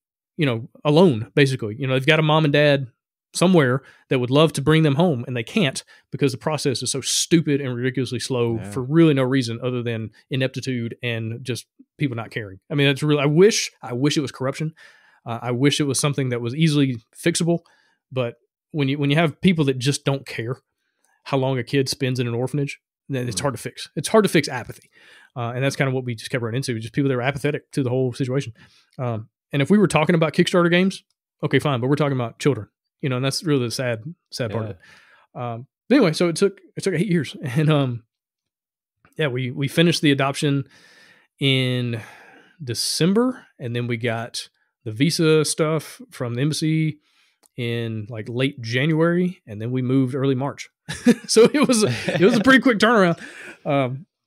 alone basically. They've got a mom and dad somewhere that would love to bring them home and they can't because the process is so stupid and ridiculously slow for really no reason other than ineptitude and just people not caring. That's really, I wish it was corruption. I wish it was something that was easily fixable, but when you have people that just don't care, how long a kid spends in an orphanage, then it's hard to fix. It's hard to fix apathy. And that's kind of what we just kept running into, just people that were apathetic to the whole situation. And if we were talking about Kickstarter games, okay, fine, but we're talking about children, and that's really the sad part of it. But anyway, so it took 8 years, and we finished the adoption in December, and then we got the visa stuff from the embassy in like late January, and then we moved early March. So it was a pretty quick turnaround.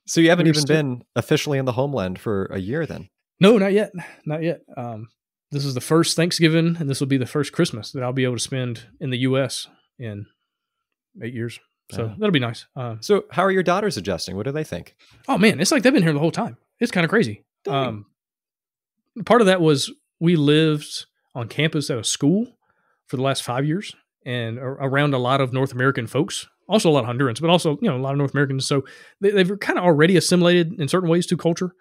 So you haven't even been officially in the homeland for a year then? No, not yet. This is the first Thanksgiving, and this will be the first Christmas that I'll be able to spend in the U.S. in 8 years. So that'll be nice. So how are your daughters adjusting? What do they think? Oh man, it's like they've been here the whole time. It's kind of crazy. Part of that was we lived on campus at a school for the last 5 years and around a lot of North American folks, also a lot of Hondurans, but also, a lot of North Americans. So they've kind of already assimilated in certain ways to culture.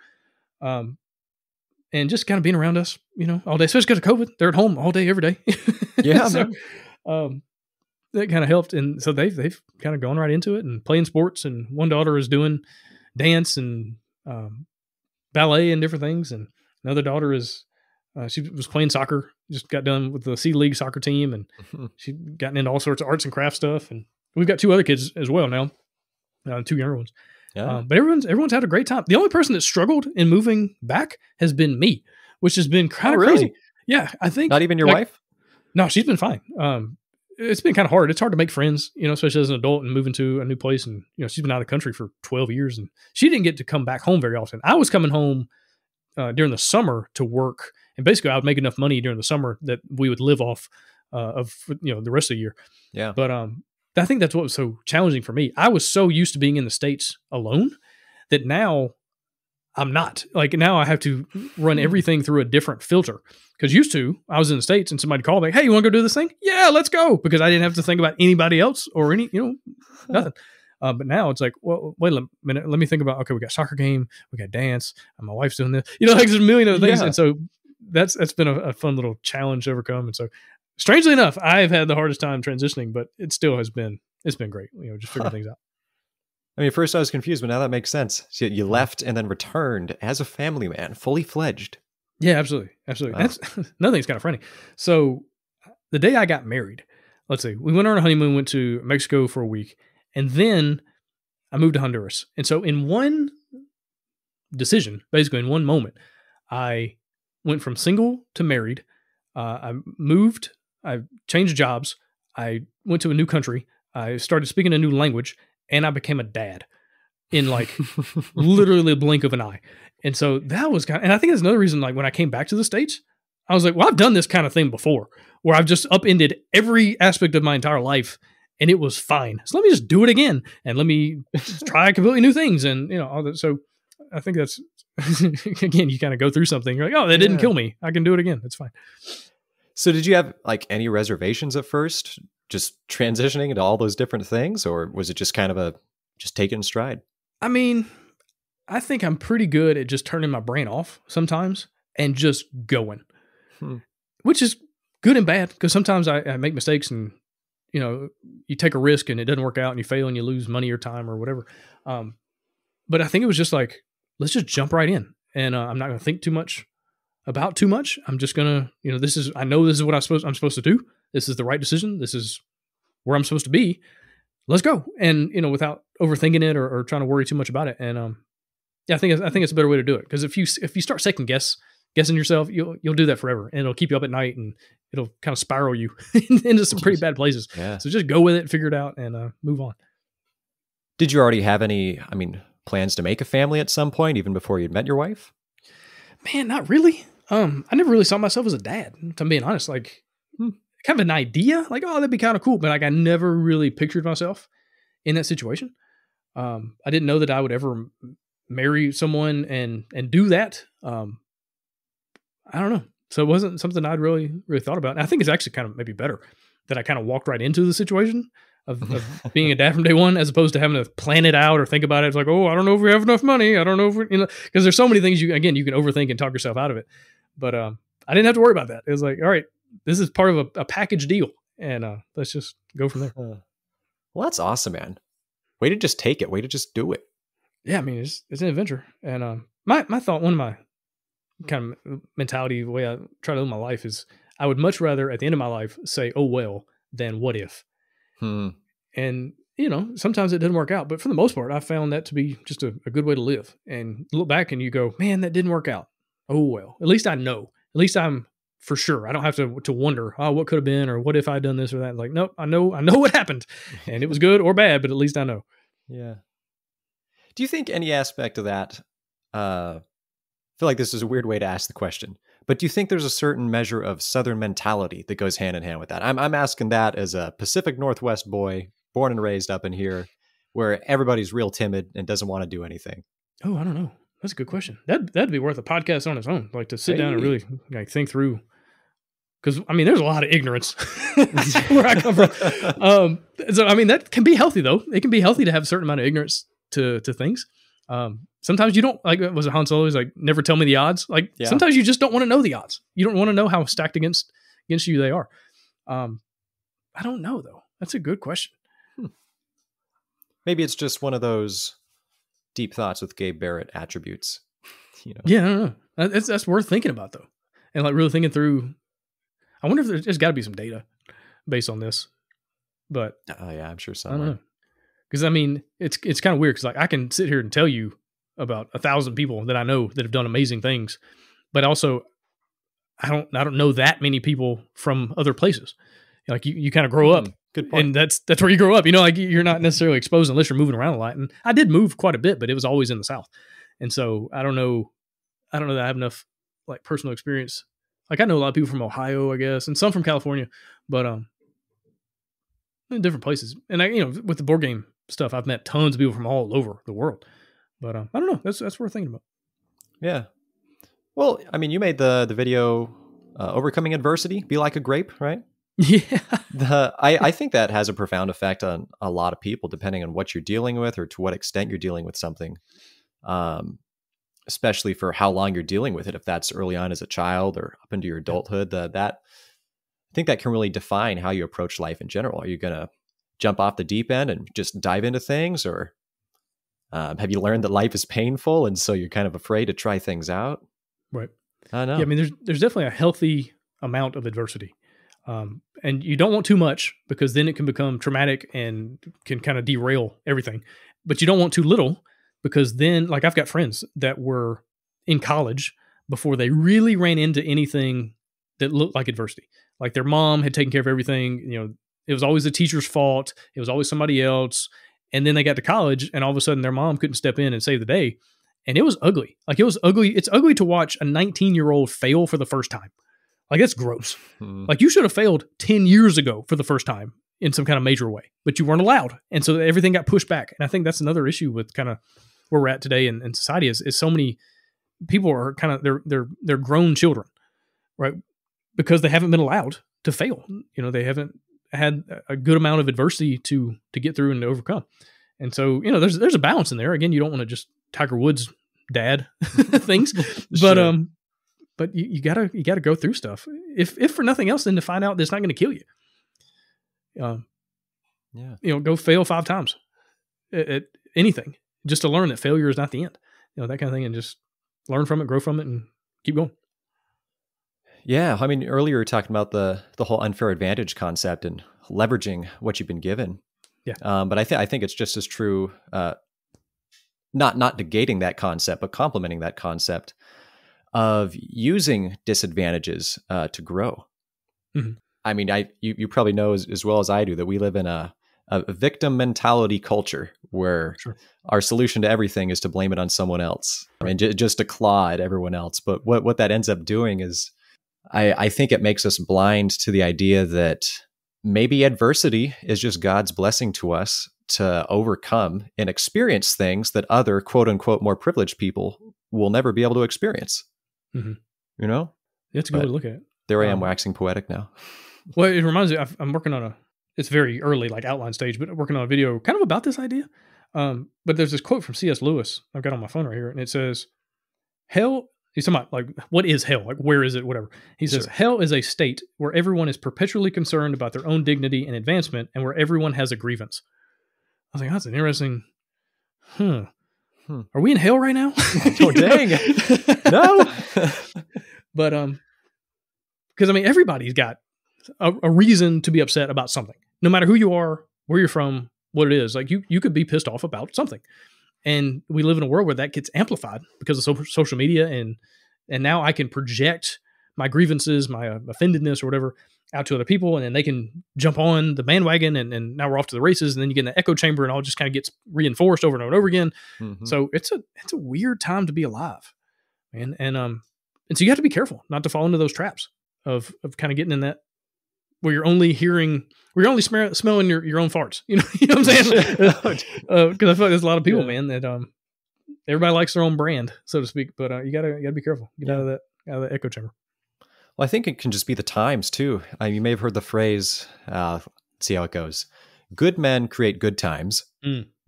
And just kind of being around us, all day, especially because of COVID, they're at home all day, every day. Yeah. So, that kind of helped. And so they've kind of gone right into it and playing sports. And one daughter is doing dance and ballet and different things. And another daughter is, she was playing soccer, just got done with the C League soccer team. And she's gotten into all sorts of arts and craft stuff. And we've got 2 other kids as well now, 2 younger ones. Yeah. But everyone's had a great time. The only person that struggled in moving back has been me, which has been kind of crazy. Yeah, I think. Not even your wife? No, she's been fine. It's been kind of hard. It's hard to make friends, especially as an adult and moving to a new place. And, she's been out of the country for 12 years and she didn't get to come back home very often. I was coming home during the summer to work. And basically I would make enough money during the summer that we would live off of, the rest of the year. Yeah. But I think that's what was so challenging for me. I was so used to being in the States alone that now I'm not. Like now I have to run everything through a different filter. Because used to, I was in the States and somebody called me, hey, you want to go do this thing? Yeah, let's go. Because I didn't have to think about anybody else or nothing. But now it's like, well, wait a minute. Let me think about, okay, we got soccer game, we got dance, and my wife's doing this. Like there's a million other things. Yeah. And so that's been a fun little challenge to overcome. And so strangely enough, I've had the hardest time transitioning, but it still has been, it's been great. Just figuring things out. I mean, first I was confused, but now that makes sense. So you left and then returned as a family man, fully fledged. Yeah, absolutely. Absolutely. Wow. That's another thing's kind of funny. So the day I got married, let's see, we went on a honeymoon, went to Mexico for a week, and then I moved to Honduras. And so in one decision, basically in one moment, I went from single to married. I moved, I changed jobs. I went to a new country. I started speaking a new language, and I became a dad in like literally a blink of an eye. And so that was and I think that's another reason, like when I came back to the States, I was like, well, I've done this kind of thing before where I've just upended every aspect of my entire life and it was fine. So let me just do it again and let me try completely new things. And, all that. So I think that's, again, you kind of go through something. You're like, oh, that didn't kill me. I can do it again. It's fine. So did you have like any reservations at first, just transitioning into all those different things? Or was it just kind of just take it in stride? I mean, I think I'm pretty good at just turning my brain off sometimes and just going, which is good and bad because sometimes I make mistakes and, you take a risk and it doesn't work out and you fail and you lose money or time or whatever. But I think it was just like, let's just jump right in. And I'm not going to think too much about too much. I'm just going to, I know this is what I'm supposed to do. This is the right decision. This is where I'm supposed to be. Let's go. And, without overthinking it or trying to worry too much about it. And, I think it's a better way to do it because if you start guessing yourself, you'll do that forever and it'll keep you up at night and it'll kind of spiral you into some pretty bad places. Yeah. So just go with it, figure it out, and move on. Did you already have any, plans to make a family at some point, even before you'd met your wife? Man, not really. I never really saw myself as a dad. If I'm being honest, like kind of an idea, like oh that'd be kind of cool, but like I never really pictured myself in that situation. I didn't know that I would ever marry someone and do that. I don't know. So it wasn't something I'd really thought about. And I think it's actually kind of maybe better that I kind of walked right into the situation of being a dad from day one, as opposed to having to plan it out or think about it. It's like, oh, I don't know if we have enough money. I don't know if because there's so many things you can overthink and talk yourself out of it. But I didn't have to worry about that. It was like, all right, this is part of a package deal. And let's just go from there. Well, that's awesome, man. way to just take it, way to just do it. Yeah, I mean, it's an adventure. And my thought, one of my kind of mentality, the way I try to live my life is I would much rather at the end of my life say, oh, well, than what if. And, sometimes it doesn't work out. But for the most part, I found that to be just a good way to live. And look back and you go, man, that didn't work out. Oh, well, at least I know. At least I'm for sure. I don't have to wonder, what could have been or what if I'd done this or that. Like, nope, I know what happened. And it was good or bad, but at least I know. Yeah. Do you think any aspect of that, I feel like this is a weird way to ask the question, but do you think there's a certain measure of Southern mentality that goes hand in hand with that? I'm asking that as a Pacific Northwest boy, born and raised up in here, where everybody's real timid and doesn't want to do anything. Oh, I don't know. That's a good question. That'd be worth a podcast on its own, like to sit down and really think through. Because, I mean, there's a lot of ignorance where I come from. So, I mean, that can be healthy, though. It can be healthy to have a certain amount of ignorance to things. Sometimes you don't, like, was it Han Solo? He's like, never tell me the odds. Like, sometimes you just don't want to know the odds. You don't want to know how stacked against you they are. I don't know, though. That's a good question. Maybe it's just one of those deep thoughts with Gabe Barrett attributes. Yeah, I don't know. That's worth thinking about, though. And, like, really thinking through. I wonder if there's got to be some data based on this. But oh yeah, I'm sure so. I don't know. Because, I mean, it's kind of weird because, like, I can sit here and tell you about 1,000 people that I know that have done amazing things, but also I don't know that many people from other places. Like, you kind of grow up. Good point. And that's where you grow up. Like, you're not necessarily exposed unless you're moving around a lot. And I did move quite a bit, but it was always in the South. And so I don't know that I have enough, like, personal experience. Like, I know a lot of people from Ohio, I guess, and some from California, but in different places. And with the board game stuff, I've met tons of people from all over the world. But I don't know. That's worth thinking about. Yeah. Well, I mean, you made the video overcoming adversity, be like a grape, right? Yeah. I think that has a profound effect on a lot of people, depending on what you're dealing with or to what extent you're dealing with something. Especially for how long you're dealing with it. If that's early on as a child or up into your adulthood, I think that can really define how you approach life in general. Are you going to jump off the deep end and just dive into things? Or have you learned that life is painful and so you're kind of afraid to try things out? Right. I know. Yeah, I mean, there's definitely a healthy amount of adversity. And you don't want too much because then it can become traumatic and can kind of derail everything. But you don't want too little because then, like, I've got friends that were in college before they really ran into anything that looked like adversity. Like, their mom had taken care of everything. It was always the teacher's fault. It was always somebody else. And then they got to college and all of a sudden their mom couldn't step in and save the day. And it was ugly. Like, it was ugly. It's ugly to watch a 19-year-old fail for the first time. Like, that's gross. Like, you should have failed 10 years ago for the first time in some kind of major way, but you weren't allowed. And so everything got pushed back. And I think that's another issue with kind of where we're at today in society is so many people are kind of, they're grown children, right? Because they haven't been allowed to fail. They haven't had a good amount of adversity to get through and to overcome. And so, there's a balance in there. Again, you don't want to just Tiger Woods dad things, Sure. but you gotta go through stuff. If for nothing else, then to find out that it's not going to kill you. Go fail 5 times at anything just to learn that failure is not the end. That kind of thing, and just learn from it, grow from it, and keep going. Yeah, I mean, earlier you were talking about the whole unfair advantage concept and leveraging what you've been given. Yeah, but I think it's just as true. Not negating that concept, but complementing that concept of using disadvantages to grow. Mm-hmm. I mean, you probably know as well as I do that we live in a victim mentality culture where our solution to everything is to blame it on someone else and just to claw at everyone else. But what that ends up doing is, I think it makes us blind to the idea that maybe adversity is just God's blessing to us to overcome and experience things that other quote unquote more privileged people will never be able to experience. Mm-hmm. It's a good way to look at it. There I am waxing poetic now. Well, it reminds me, I'm working on it's very early, like outline stage, but I'm working on a video kind of about this idea. But there's this quote from C.S. Lewis I've got on my phone right here, and it says, hell, he's talking about, like, what is hell? Like, where is it? Whatever. He says, hell is a state where everyone is perpetually concerned about their own dignity and advancement and where everyone has a grievance. was like, that's an interesting, Are we in hell right now? Oh, dang. No. But, because I mean, everybody's got a reason to be upset about something, no matter who you are, where you're from, what it is. Like you could be pissed off about something. And we live in a world where that gets amplified because of social media. And now I can project my grievances, my offendedness or whatever out to other people. And then they can jump on the bandwagon and now we're off to the races. And then you get in the echo chamber and all just kind of gets reinforced over and over again. Mm-hmm. So it's a weird time to be alive, man. And so you have to be careful not to fall into those traps of kind of getting in that where you're only smelling your own farts. You know what I'm saying? Because I feel like there's a lot of people, man, that everybody likes their own brand, so to speak. But you gotta be careful. Get out of the echo chamber. Well, I think it can just be the times too. You may have heard the phrase. Let's see how it goes. Good men create good times.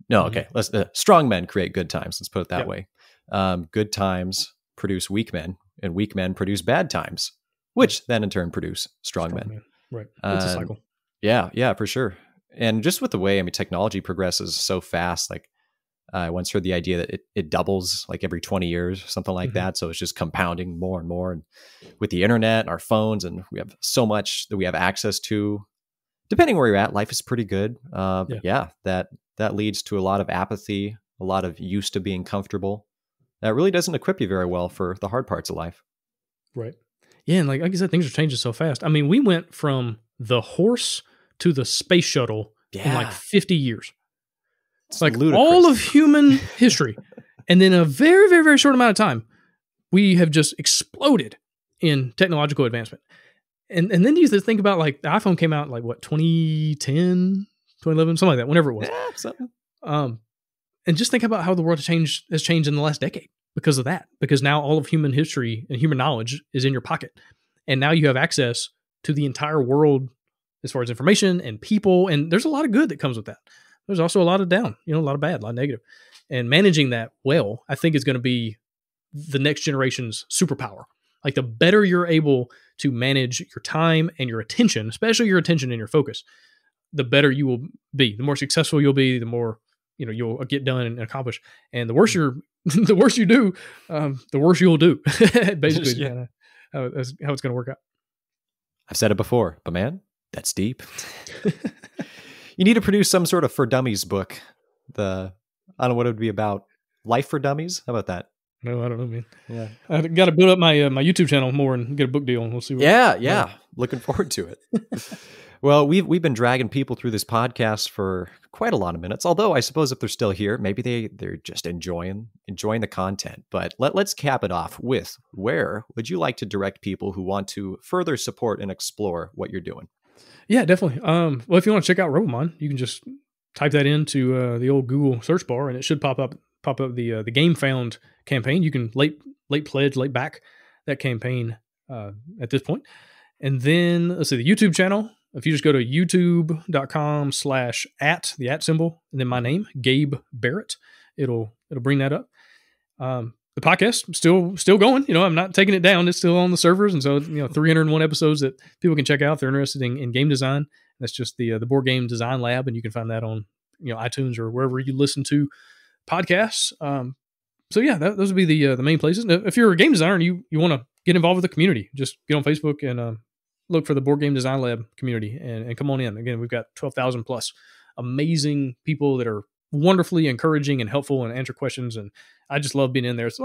No, okay. Strong men create good times. Let's put it that way. Good times produce weak men, and weak men produce bad times, which then in turn produce strong men. Right. It's a cycle. Yeah, for sure. And just with the way, technology progresses so fast, like I once heard the idea that it doubles like every 20 years, something like that. So it's just compounding more and more. And with the internet and our phones, and we have so much that we have access to, depending where you're at, life is pretty good. But that leads to a lot of apathy, a lot of used to being comfortable. That really doesn't equip you very well for the hard parts of life. Right. Yeah, and like I said, things are changing so fast. I mean, we went from the horse to the space shuttle in like 50 years. It's like ludicrous. All of human history. And then a very, very, very short amount of time, we have just exploded in technological advancement. And then you think about like the iPhone came out like 2010, 2011, something like that, whenever it was. Yeah, something. And just think about how the world has changed in the last decade. Because of that, because now all of human history and human knowledge is in your pocket. And now you have access to the entire world as far as information and people. And there's a lot of good that comes with that. There's also a lot of down, a lot of bad, a lot of negative. And managing that well, I think is going to be the next generation's superpower. Like the better you're able to manage your time and your attention, especially your attention and your focus, the better you will be. The more successful you'll be, the more you'll get done and accomplish. And the worse the worse you do, the worse you'll do. Basically, how it's going to work out. I've said it before, but man, that's deep. You need to produce some sort of for dummies book. I don't know what it would be about. Life for dummies? How about that? No, I don't know, man. Yeah, I got to build up my my YouTube channel more and get a book deal, and we'll see. Yeah. Looking forward to it. Well, we've been dragging people through this podcast for quite a lot of minutes. Although I suppose if they're still here, maybe they're just enjoying the content. But let's cap it off with, where would you like to direct people who want to further support and explore what you're doing? Yeah, definitely. Well, if you want to check out Robomon, you can just type that into the old Google search bar, and it should pop up the Game Found campaign. You can late pledge, late back that campaign at this point. And then let's see, the YouTube channel. If you just go to youtube.com/@ the @ symbol, and then my name, Gabe Barrett, it'll bring that up. The podcast still going. I'm not taking it down. It's still on the servers. And so, 301 episodes that people can check out if they're interested in game design. That's just the Board Game Design Lab. And you can find that on, iTunes or wherever you listen to podcasts. So yeah, those would be the main places. Now, if you're a game designer and you want to get involved with the community, just get on Facebook and, look for the Board Game Design Lab community and come on in. Again, we've got 12,000 plus amazing people that are wonderfully encouraging and helpful and answer questions. And I just love being in there. It's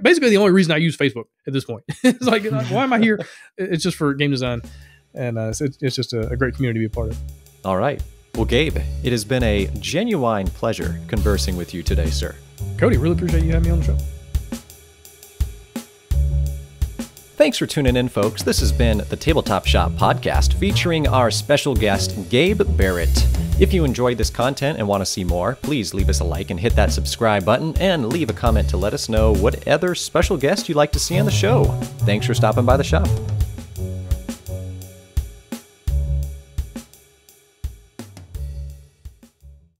basically the only reason I use Facebook at this point. It's like, why am I here? It's just for game design. And it's just a great community to be a part of. All right. Well, Gabe, it has been a genuine pleasure conversing with you today, sir. Cody, really appreciate you having me on the show. Thanks for tuning in, folks. This has been the Tabletop Shop podcast featuring our special guest, Gabe Barrett. If you enjoyed this content and want to see more, please leave us a like and hit that subscribe button and leave a comment to let us know what other special guest you'd like to see on the show. Thanks for stopping by the shop.